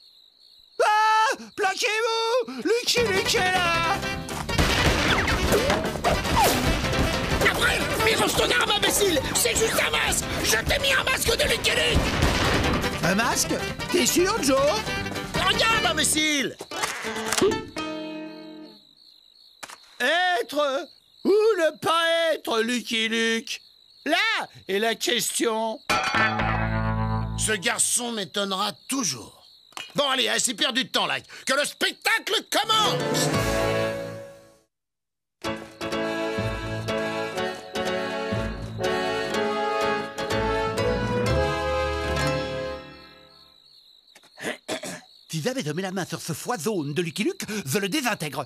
Ah! Plaquez-vous! Lucky Luke est là! Avril, mélange ton arme, imbécile! C'est juste un masque! Je t'ai mis un masque de Lucky Luke! Un masque? T'es sûr, Joe? Regarde, imbécile! Être ou ne pas être, Lucky Luke? Là est la question. Ce garçon m'étonnera toujours. Bon, allez, assez perdu de temps, là. Que le spectacle commence! Si j'avais mis la main sur ce foison de Lucky Luke, je le désintègre.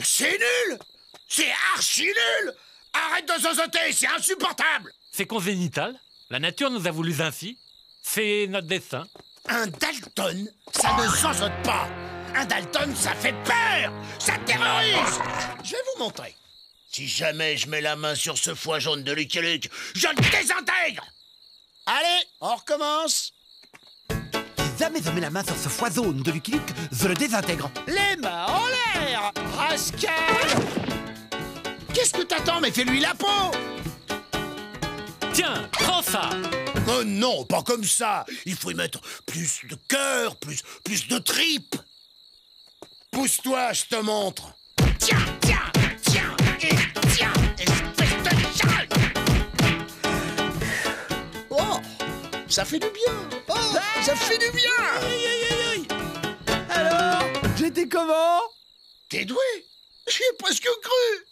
C'est nul! C'est archi nul! Arrête de zozoter, c'est insupportable! C'est congénital. La nature nous a voulu ainsi. C'est notre destin. Un Dalton, ça ne zozote pas. Un Dalton, ça fait peur! Ça terrorise! Je vais vous montrer. Si jamais je mets la main sur ce foie jaune de Lucky Luke, je le désintègre! Allez, on recommence! Si jamais je mets la main sur ce foison de Lucky Luke, je le désintègre. Les mains en l'air, rascal! Qu'est-ce que t'attends, mais fais-lui la peau! Tiens, prends ça! Oh non, pas comme ça! Il faut y mettre plus de cœur, plus de tripes! Pousse-toi, je te montre! Tiens, espèce de chale! Oh, ça fait du bien! Oh, ça fait du bien! Alors, j'étais comment? T'es doué! J'y ai presque cru!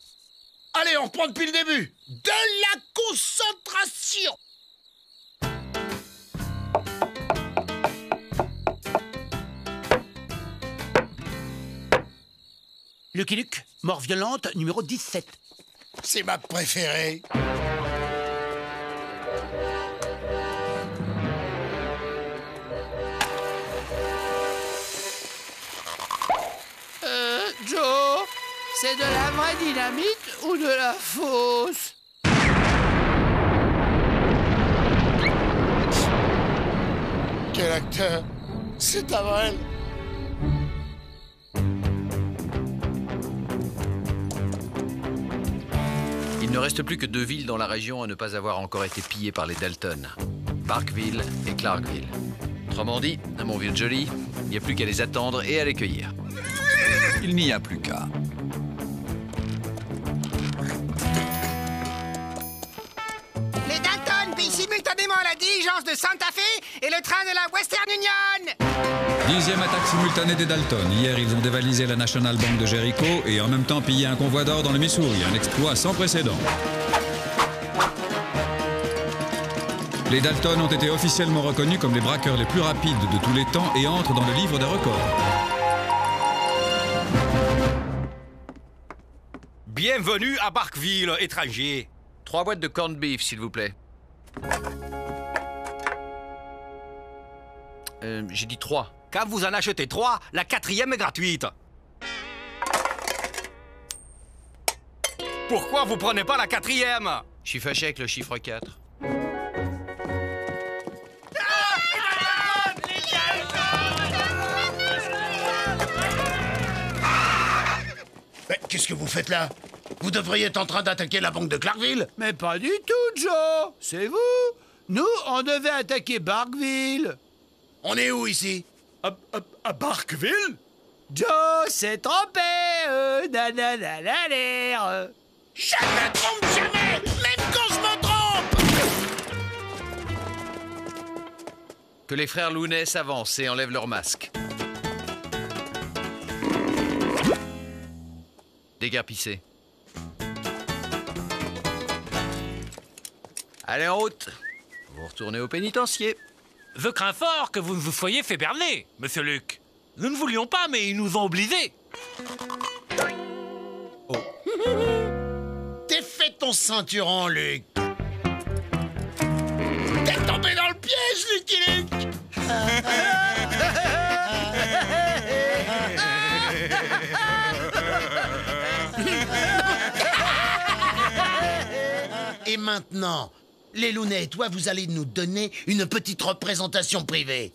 Allez, on reprend depuis le début! De la concentration! Lucky Luke, mort violente, numéro 17. C'est ma préférée. Joe, c'est de la vraie dynamite ou de la fausse? Quel acteur! C'est Avril! Il ne reste plus que 2 villes dans la région à ne pas avoir encore été pillées par les Dalton. Parkville et Clarkville. Autrement dit, à mon vieux Jolly, il n'y a plus qu'à les attendre et à les cueillir. Il n'y a plus qu'à. de Santa Fe et le train de la Western Union. 10e attaque simultanée des Dalton. Hier, ils ont dévalisé la National Bank de Jericho et en même temps pillé un convoi d'or dans le Missouri. Un exploit sans précédent. Les Dalton ont été officiellement reconnus comme les braqueurs les plus rapides de tous les temps et entrent dans le livre des records. Bienvenue à Barkville, étranger. 3 boîtes de corned beef, s'il vous plaît. J'ai dit 3. Quand vous en achetez 3, la 4e est gratuite. Pourquoi vous prenez pas la 4e? Je suis fâché avec le chiffre 4. Mais qu'est-ce que vous faites là? Vous devriez être en train d'attaquer la banque de Clarkville. Mais pas du tout, Joe. C'est vous. Nous, on devait attaquer Barkville. On est où ici? À Barkville? Joe s'est trompé. Nananananer. Je me trompe jamais, même quand je me trompe. Que les frères Looney s'avancent et enlèvent leur masque. Déguerpissez. Allez en route. Vous retournez au pénitencier. Je crains fort que vous ne vous soyez fait berner, monsieur Luc. Nous ne voulions pas, mais ils nous ont obligés. Oh. Défais ton ceinturon, Luc. T'es tombé dans le piège, Lucky Luke. Et maintenant, les Looney et toi, vous allez nous donner une petite représentation privée.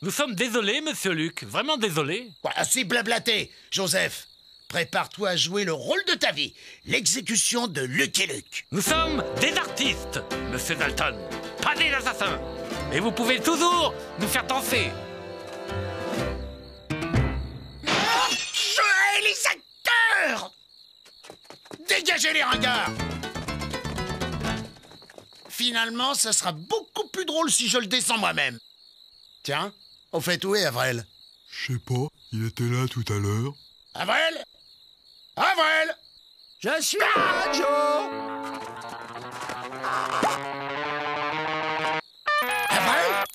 Nous sommes désolés, monsieur Luc, vraiment désolés. Assez blablaté, Joseph. Prépare-toi à jouer le rôle de ta vie, l'exécution de Lucky Luke. Nous sommes des artistes, monsieur Dalton, pas des assassins. Et vous pouvez toujours nous faire danser. Je hais les acteurs! Dégagez les ringards! Finalement, ça sera beaucoup plus drôle si je le descends moi-même. Tiens, au fait, où est Avril? Je sais pas, il était là tout à l'heure. Avril? Avril! Je suis là, Joe! Avril?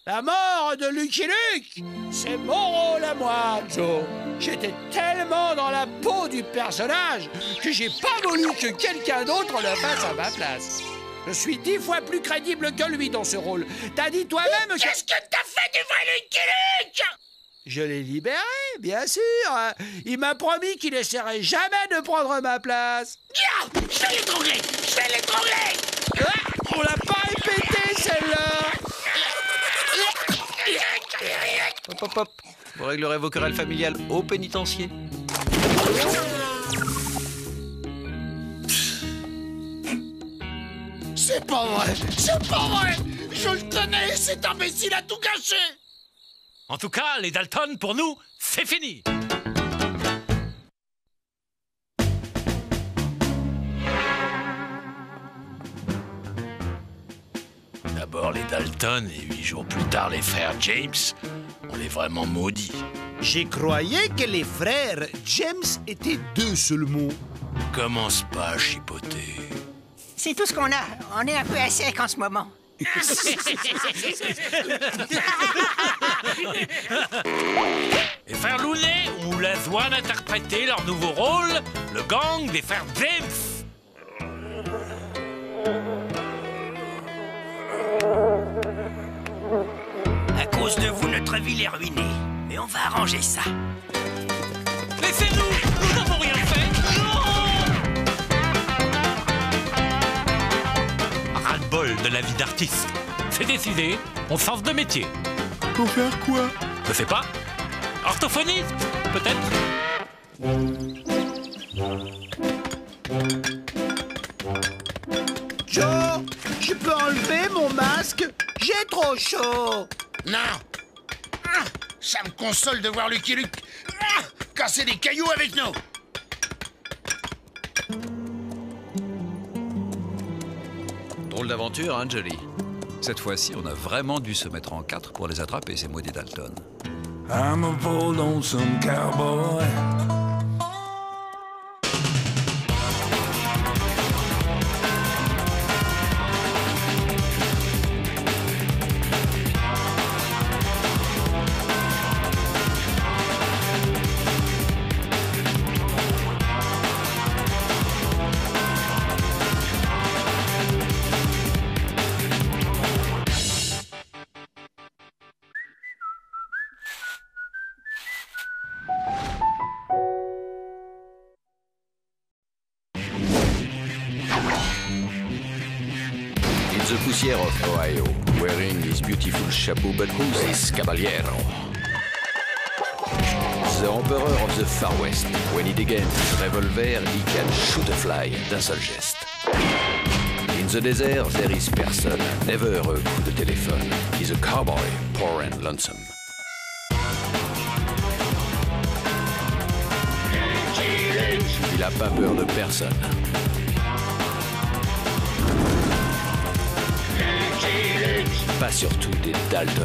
La mort de Lucky Luke, c'est mon rôle à moi, Joe. J'étais tellement dans la peau du personnage que j'ai pas voulu que quelqu'un d'autre le fasse à ma place. Je suis 10 fois plus crédible que lui dans ce rôle. T'as dit toi-même que... Qu'est-ce que t'as fait du vrai Lucky Luke? Je l'ai libéré, bien sûr. Il m'a promis qu'il essaierait jamais de prendre ma place. Je vais l'étrangler! Je vais l'étrangler! On l'a pas répété, celle-là. Hop, hop, hop. Vous réglerez vos querelles familiales au pénitencier. C'est pas vrai! C'est pas vrai! Je le connais, cet imbécile a tout gâché! En tout cas, les Dalton, pour nous, c'est fini. D'abord les Dalton et 8 jours plus tard les frères James. On est vraiment maudits. J'y croyais que les frères James étaient 2 seulement. Commence pas à chipoter. C'est tout ce qu'on a. On est un peu à sec en ce moment. Les frères Looney ont la joie d'interpréter leur nouveau rôle, le gang des frères James. À cause de vous, notre ville est ruinée. Mais on va arranger ça. Laissez-nous! Nous n'avons rien fait! Non! Ras-le-bol de la vie d'artiste. C'est décidé, on change de métier. Pour faire quoi? Je sais pas. Orthophoniste, peut-être? Joe, je peux enlever mon masque? J'ai trop chaud. Non! Ça me console de voir Lucky Luke casser des cailloux avec nous! Drôle d'aventure, hein, Jolie? Cette fois-ci, on a vraiment dû se mettre en quatre pour les attraper, ces maudits Dalton. I'm a bold lonesome cowboy. The poussière of Ohio, wearing his beautiful chapeau, but who's this caballero? The emperor of the Far West. When he degains his revolver, he can shoot a fly d'un seul geste. In the desert, there is person, never a coup de téléphone. He's a cowboy, poor and lonesome. Il a pas peur de personne. Pas surtout des Dalton.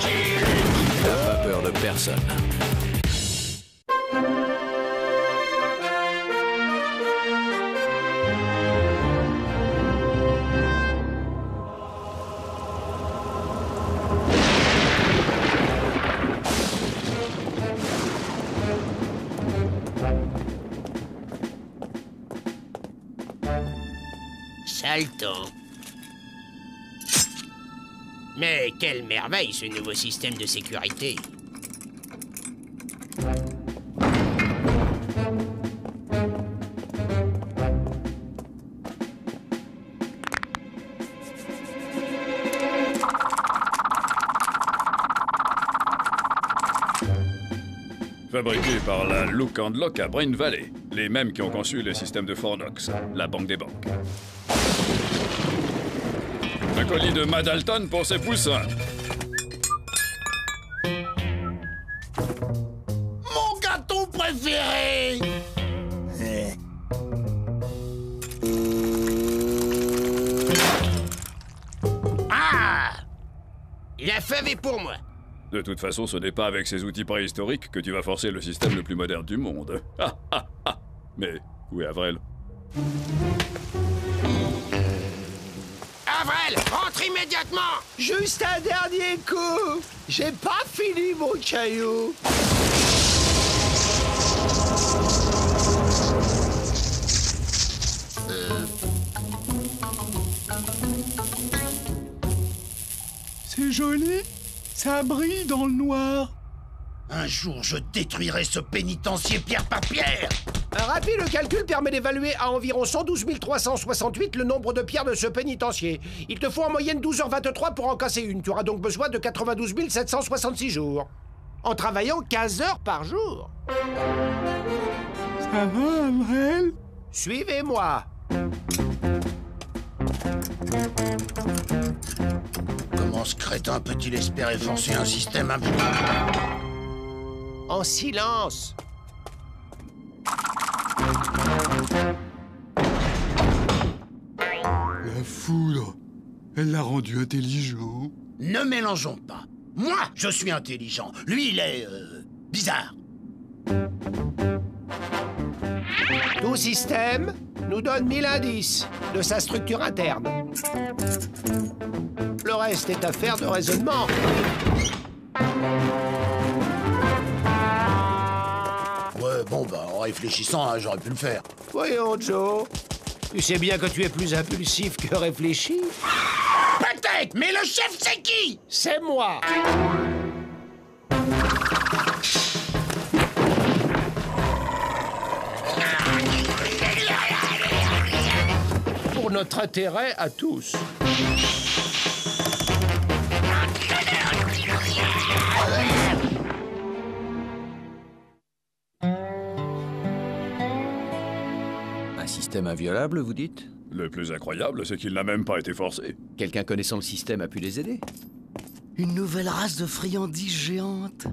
Il n'a pas peur de personne. Salto. Mais quelle merveille ce nouveau système de sécurité. Fabriqué par la Look and Lock à Brain Valley, les mêmes qui ont conçu le système de Fort Knox, la banque des banques. Un colis de Mad Dalton pour ses poussins. Mon gâteau préféré. Ah! La fève est pour moi. De toute façon, ce n'est pas avec ces outils préhistoriques que tu vas forcer le système le plus moderne du monde. Ah, ah, ah. Mais où est Avril? Avril, rentre immédiatement! Juste un dernier coup. J'ai pas fini mon caillou. C'est joli. Ça brille dans le noir. Un jour, je détruirai ce pénitencier pierre par pierre. Un rapide calcul permet d'évaluer à environ 112 368 le nombre de pierres de ce pénitencier. Il te faut en moyenne 12h23 pour en casser une. Tu auras donc besoin de 92 766 jours. En travaillant 15 heures par jour. Ça va, Avril? Suivez-moi. Comment ce crétin peut-il espérer forcer un système En silence. La foudre, elle l'a rendu intelligent. Ne mélangeons pas. Moi, je suis intelligent. Lui, il est... bizarre. Tout système nous donne 1000 indices de sa structure interne. Le reste est affaire de raisonnement. Ouais, bon, bah, en réfléchissant, hein, j'aurais pu le faire. Voyons, Joe. Tu sais bien que tu es plus impulsif que réfléchi. Peut-être, mais le chef, c'est qui? C'est moi. Pour notre intérêt à tous. Un système inviolable, vous dites? Le plus incroyable, c'est qu'il n'a même pas été forcé. Quelqu'un connaissant le système a pu les aider? Une nouvelle race de friandises géantes.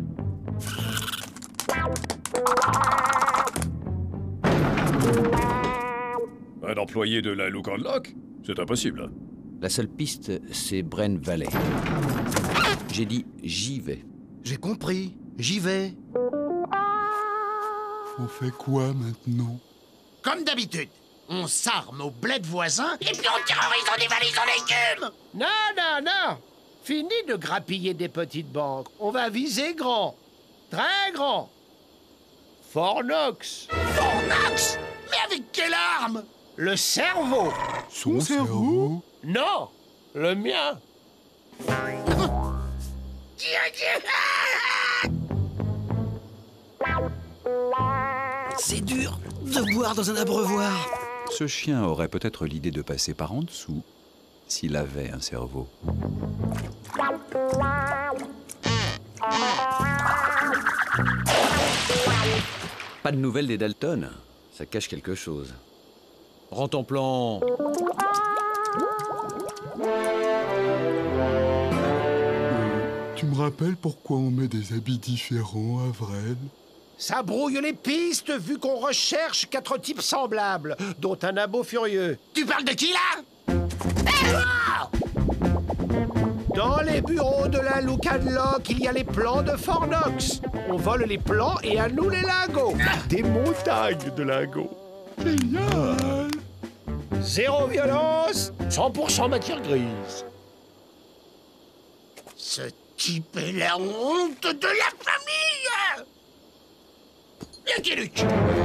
Un employé de la Look and Lock? C'est impossible. La seule piste, c'est Bren Valley. J'ai dit j'y vais. J'ai compris. J'y vais. On fait quoi maintenant? Comme d'habitude, on s'arme au bled voisin et puis on terrorise, on dévalise, on légumes. Non, non, non. Fini de grappiller des petites banques. On va viser grand. Très grand. Fort Knox. Fort Knox? Mais avec quelle arme? Le cerveau. Son cerveau? Non, le mien. C'est dur de boire dans un abreuvoir. Ce chien aurait peut-être l'idée de passer par en dessous, s'il avait un cerveau. Pas de nouvelles des Dalton. Ça cache quelque chose. Rends ton plan. Tu me rappelles pourquoi on met des habits différents, Avrel? Ça brouille les pistes vu qu'on recherche 4 types semblables, dont un abo furieux. Tu parles de qui, là? Dans les bureaux de la Look and Lock, il y a les plans de Fort Knox. On vole les plans et à nous les lingots. Des montagnes de lingots. Génial! Zéro violence, 100% matière grise. Ce type est la honte de la famille! Lucky Luke!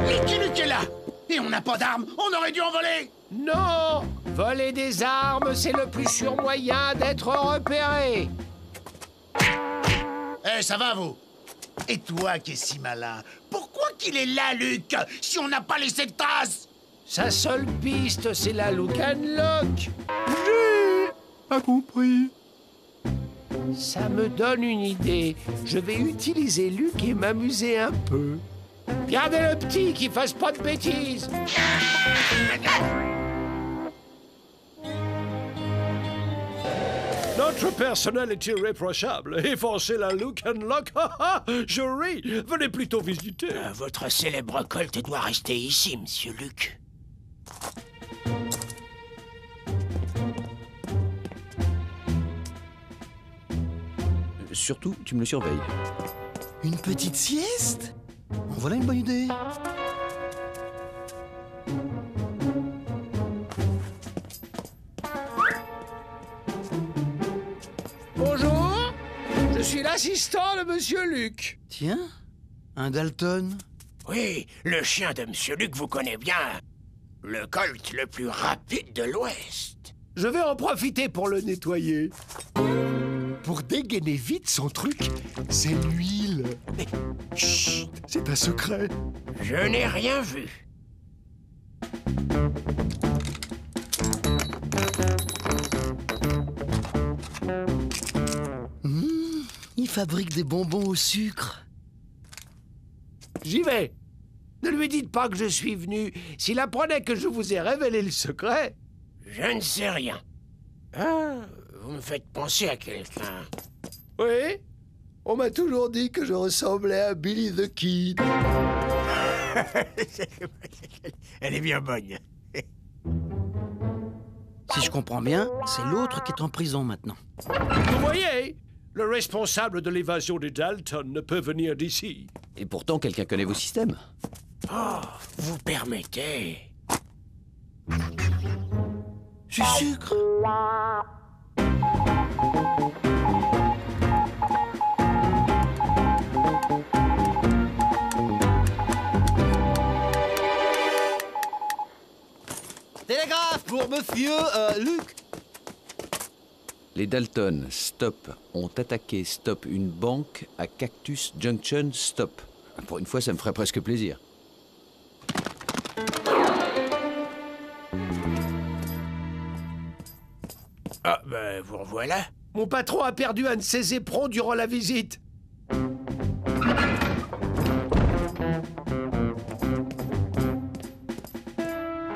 Lucky Luke est là! Et on n'a pas d'armes, on aurait dû en voler! Non! Voler des armes, c'est le plus sûr moyen d'être repéré. Eh, ça va, vous? Et toi qui es si malin, pourquoi qu'il est là, Luc, si on n'a pas laissé de traces? Sa seule piste, c'est la Look and Lock. J'ai pas compris. Ça me donne une idée. Je vais utiliser Luc et m'amuser un peu. Gardez le petit qui fasse pas de bêtises. Notre personnel est irréprochable. Effacer la Look and Lock, je ris. Venez plutôt visiter. Votre célèbre colt doit rester ici, monsieur Luc. Surtout, tu me le surveilles. Une petite sieste? Voilà une bonne idée. Bonjour, je suis l'assistant de monsieur Luc. Tiens, un Dalton. Oui, le chien de monsieur Luc vous connaît bien. Le colt le plus rapide de l'Ouest. Je vais en profiter pour le nettoyer. Pour dégainer vite son truc, c'est l'huile. Mais chut, c'est un secret. Je n'ai rien vu. Il fabrique des bonbons au sucre. J'y vais. Ne lui dites pas que je suis venu. S'il apprenait que je vous ai révélé le secret... Je ne sais rien. Ah, vous me faites penser à quelqu'un. Oui, on m'a toujours dit que je ressemblais à Billy the Kid. Elle est bien bonne. Si je comprends bien, c'est l'autre qui est en prison maintenant. Vous voyez, le responsable de l'évasion des Dalton ne peut venir d'ici. Et pourtant, quelqu'un connaît vos systèmes. Oh, vous permettez. Du sucre. Télégraphe pour monsieur Luc. Les Dalton, stop, ont attaqué stop une banque à Cactus Junction, stop. Pour une fois, ça me ferait presque plaisir. Ah, ben, vous revoilà. Mon patron a perdu un de ses éperons durant la visite.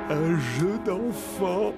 Un jeu d'enfant.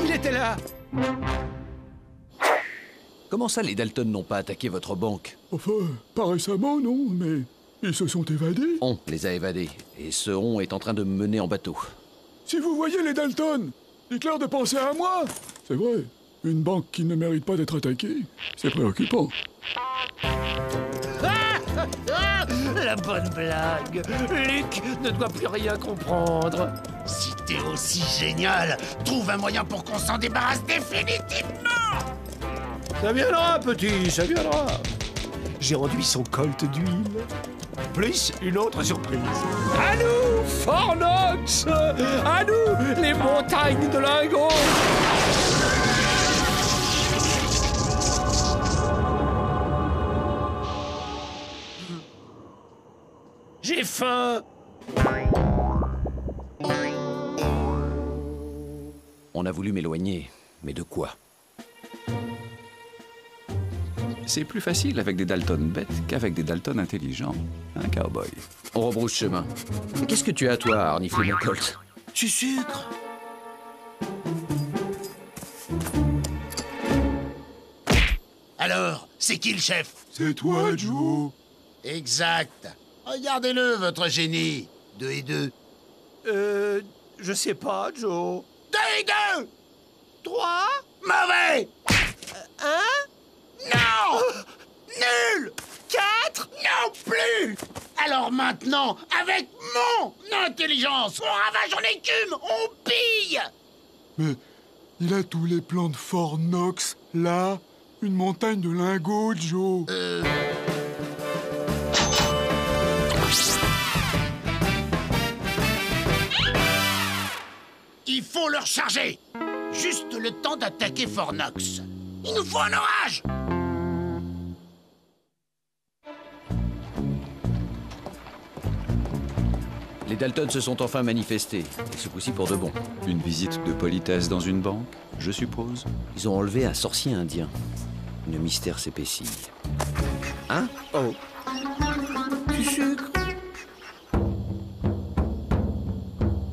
Il était là. Comment ça, les Dalton n'ont pas attaqué votre banque? Enfin, pas récemment, non, mais ils se sont évadés. On les a évadés, et ce on est en train de me mener en bateau. Si vous voyez les Dalton, dites-leur de penser à moi. C'est vrai, une banque qui ne mérite pas d'être attaquée, c'est préoccupant. La bonne blague. Luc ne doit plus rien comprendre. Si t'es aussi génial, trouve un moyen pour qu'on s'en débarrasse définitivement. Ça viendra, petit, ça viendra. J'ai réduit son colt d'huile. Plus une autre surprise. À nous, Fornox! À nous, les montagnes de lingots! J'ai faim! On a voulu m'éloigner, mais de quoi? C'est plus facile avec des Dalton bêtes qu'avec des Dalton intelligents, hein, cowboy? On rebrousse chemin. Qu'est-ce que tu as, toi, à renifler mon colt? Du sucre. Alors, c'est qui le chef? C'est toi, Joe. Exact. Regardez-le, votre génie. 2 et 2. Je sais pas, Joe. 2 et 2! 3? Mauvais! 1? Non! Nul! 4? Non plus! Alors maintenant, avec mon intelligence, on ravage en écume, on pille! Mais il a tous les plans de Fort Knox, là. Une montagne de lingots, Joe. Il faut le recharger. Juste le temps d'attaquer Fort Knox. Il nous faut un orage. Les Dalton se sont enfin manifestés, et ce coup-ci pour de bon. Une visite de politesse dans une banque, je suppose? Ils ont enlevé un sorcier indien. Le mystère s'épaissit. Hein? Oh. Du sucre.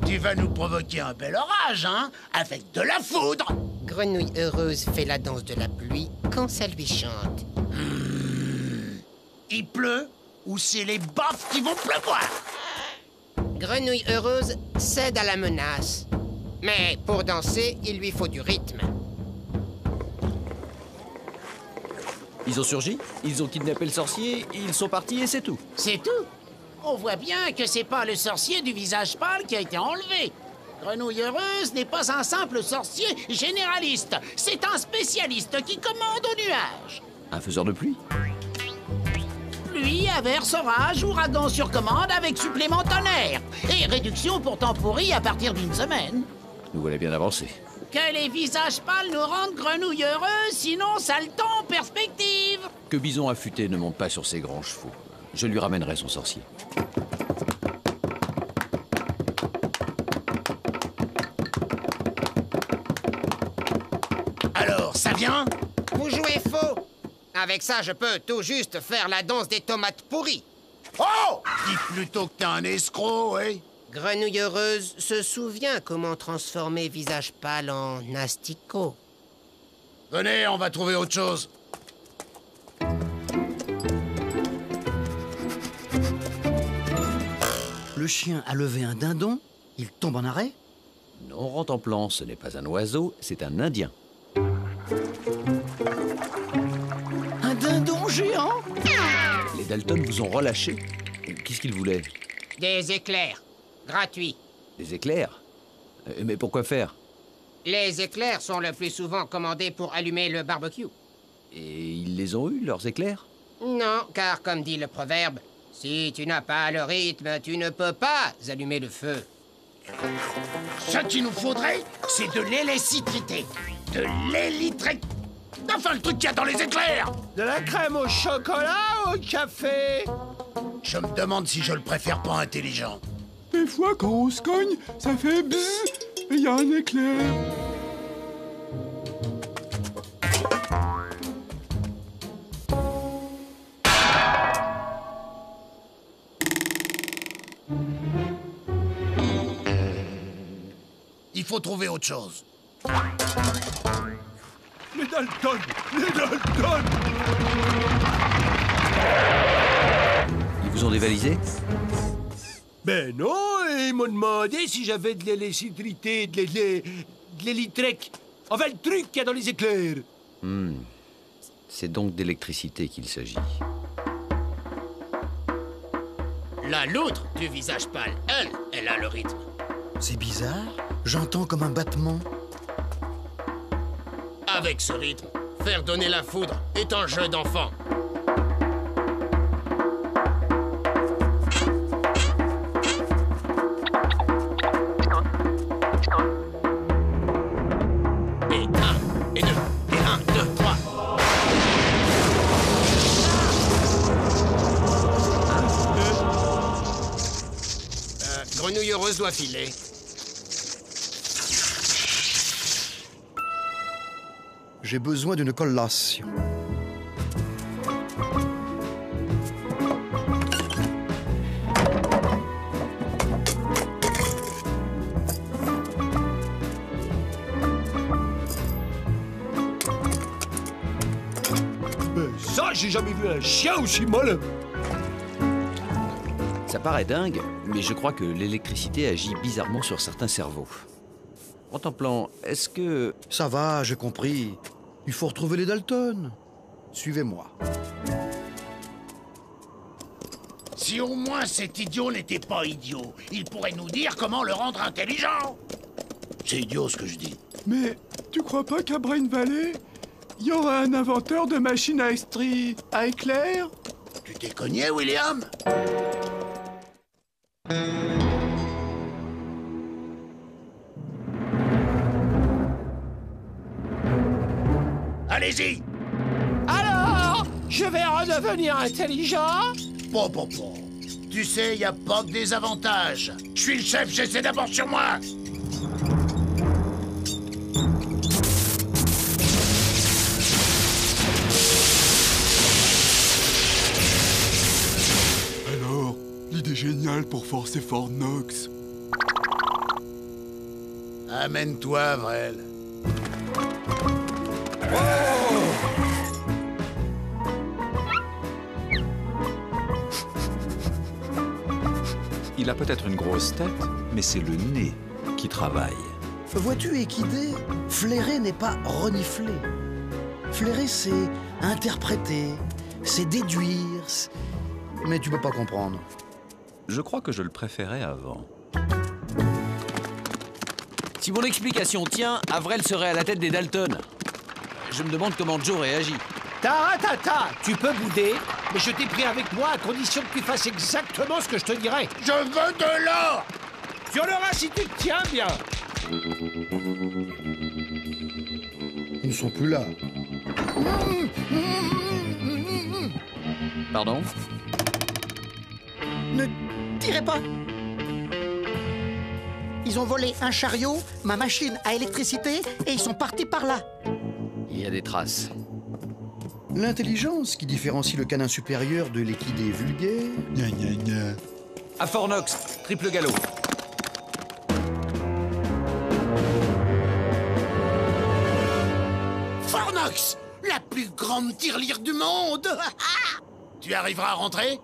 Tu vas nous provoquer un bel orage, hein? Avec de la foudre. Grenouille heureuse fait la danse de la pluie quand ça lui chante. Il pleut ou c'est les baffes qui vont pleuvoir? Grenouille heureuse cède à la menace. Mais pour danser, il lui faut du rythme. Ils ont surgi, ils ont kidnappé le sorcier, ils sont partis et c'est tout. C'est tout. On voit bien que c'est pas le sorcier du visage pâle qui a été enlevé. Grenouille heureuse n'est pas un simple sorcier généraliste. C'est un spécialiste qui commande au nuage. Un faiseur de pluie? Pluie, averse, orage, ouragan sur commande avec supplément tonnerre. Et réduction pour temps pourri à partir d'une semaine. Nous voilà bien avancés. Que les visages pâles nous rendent grenouilles heureuses, sinon ça le temps en perspective. Que Bison affûté ne monte pas sur ses grands chevaux. Je lui ramènerai son sorcier. Alors, ça vient? Vous jouez faux. Avec ça, je peux tout juste faire la danse des tomates pourries. Oh! Dis plutôt que t'es un escroc, oui. Grenouille heureuse se souvient comment transformer visage pâle en asticot. Venez, on va trouver autre chose. Le chien a levé un dindon, il tombe en arrêt. Non, rentre en plan, ce n'est pas un oiseau, c'est un Indien. Un dindon géant? Les Dalton vous ont relâché. Qu'est-ce qu'ils voulaient? Des éclairs. Gratuits. Des éclairs? Mais pourquoi faire? Les éclairs sont le plus souvent commandés pour allumer le barbecue. Et ils les ont eus, leurs éclairs? Non, car comme dit le proverbe, si tu n'as pas le rythme, tu ne peux pas allumer le feu. Ce qu'il nous faudrait, c'est de l'électricité. De l'électricité. Enfin, le truc qu'il y a dans les éclairs. De la crème au chocolat ou au café? Je me demande si je le préfère pas intelligent. Des fois, quand on se cogne, ça fait bzzz et il y a un éclair. Il faut trouver autre chose. Les Dalton! Les Dalton! Ils vous ont dévalisé? Ben non, ils m'ont demandé si j'avais de l'électricité, de l'électrique. Enfin, le truc qu'il y a dans les éclairs. C'est donc d'électricité qu'il s'agit. La loutre du visage pâle, elle a le rythme. C'est bizarre, j'entends comme un battement. Avec ce rythme, faire donner la foudre est un jeu d'enfant. Et 1, et 2, et 1, 2, 3. Grenouille heureuse doit filer. J'ai besoin d'une collation. Ben ça, j'ai jamais vu un chien aussi malin. Ça paraît dingue, mais je crois que l'électricité agit bizarrement sur certains cerveaux. Contemplant, est-ce que... Ça va, j'ai compris. Il faut retrouver les Dalton. Suivez-moi. Si au moins cet idiot n'était pas idiot, il pourrait nous dire comment le rendre intelligent. C'est idiot ce que je dis. Mais tu crois pas qu'à Brain Valley, il y aura un inventeur de machine à éclair? Tu t'es cogné, William? Allez-y! Alors, je vais redevenir intelligent? Bon. Tu sais, y a pas que des avantages. Je suis le chef, j'essaie d'abord sur moi. Alors, l'idée géniale pour forcer Fort Knox. Amène-toi, Vrel. Il a peut-être une grosse tête, mais c'est le nez qui travaille. Vois-tu, Équidé, flairer n'est pas renifler. Flairer, c'est interpréter, c'est déduire, mais tu peux pas comprendre. Je crois que je le préférais avant. Si mon explication tient, Avril serait à la tête des Dalton. Je me demande comment Joe réagit. Taratata, tu peux bouder, mais je t'ai pris avec moi à condition que tu fasses exactement ce que je te dirai. Je veux de l'or! Tu en auras si tu te tiens bien. Ils ne sont plus là. Pardon? Ne tirez pas! Ils ont volé un chariot, ma machine à électricité, et ils sont partis par là. Il y a des traces. L'intelligence qui différencie le canin supérieur de l'équidé vulgaire. Gna gna gna. À Fort Knox, triple galop. Fort Knox, la plus grande tirelire du monde. Tu arriveras à rentrer?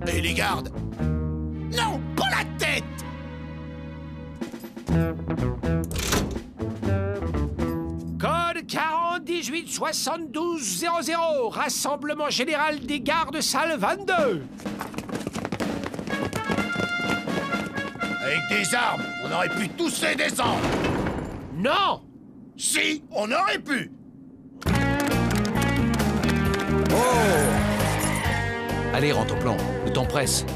Et les gardes? Non, pas la tête! Code 40187200, rassemblement général des gardes salle 22. Avec des armes, on aurait pu tous les descendre. Non! Si, on aurait pu. Allez, rentre au plan. Le temps presse.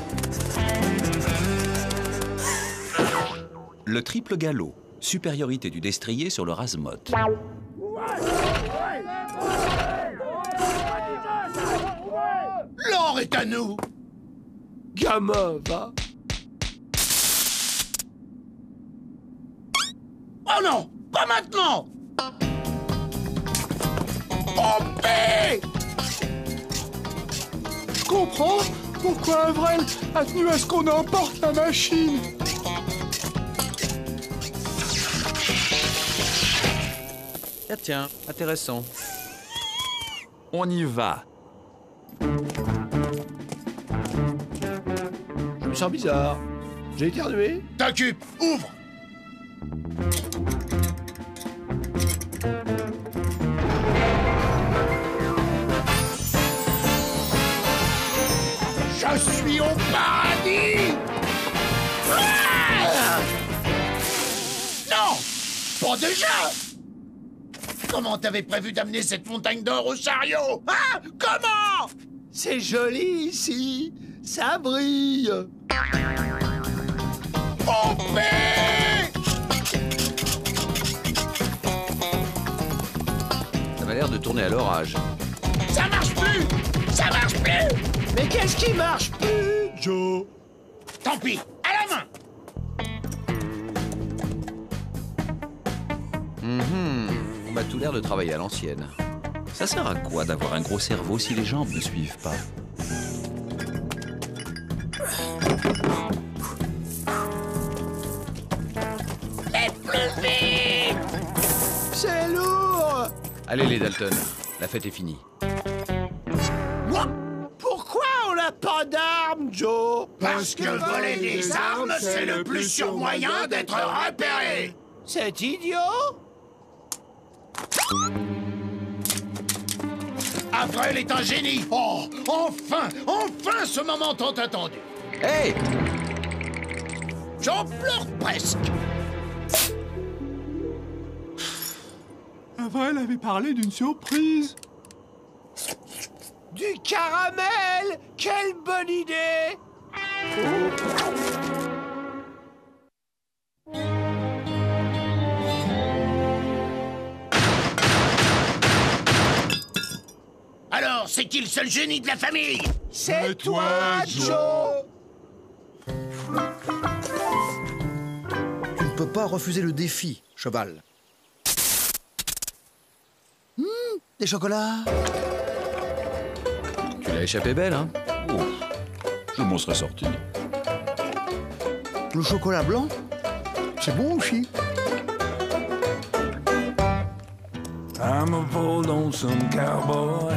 Le triple galop. Supériorité du destrier sur le Razmoth. L'or est à nous. Gamin, va. Oh non, pas maintenant. Oh, paix! comprends pourquoi Avril a tenu à ce qu'on emporte la machine. Ah tiens, intéressant. On y va. Je me sens bizarre. J'ai éternué. T'occupe, ouvre. Je suis au paradis. Ah! Non, pas déjà. Comment t'avais prévu d'amener cette montagne d'or au chariot? Hein? Comment? C'est joli ici. Ça brille. Pompée! Ça m'a l'air de tourner à l'orage. Ça marche plus! Ça marche plus! Mais qu'est-ce qui marche plus, Joe? Tant pis, à la main! On a tout l'air de travailler à l'ancienne. Ça sert à quoi d'avoir un gros cerveau si les jambes ne suivent pas? Mais plus vite! C'est lourd! Allez les Dalton, la fête est finie. Pourquoi on n'a pas d'armes, Joe? Parce que voler des armes, c'est le plus sûr moyen d'être repéré! C'est idiot! Avril est un génie! Oh, enfin, enfin ce moment tant attendu! Hey! J'en pleure presque! Avril avait parlé d'une surprise. Du caramel! Quelle bonne idée! Alors, c'est qui le seul génie de la famille? C'est toi, Joe! Tu ne peux pas refuser le défi, cheval. Des chocolats. Tu l'as échappé belle, hein? Je m'en serais sorti. Le chocolat blanc, c'est bon aussi. I'm a bold lonesome cowboy.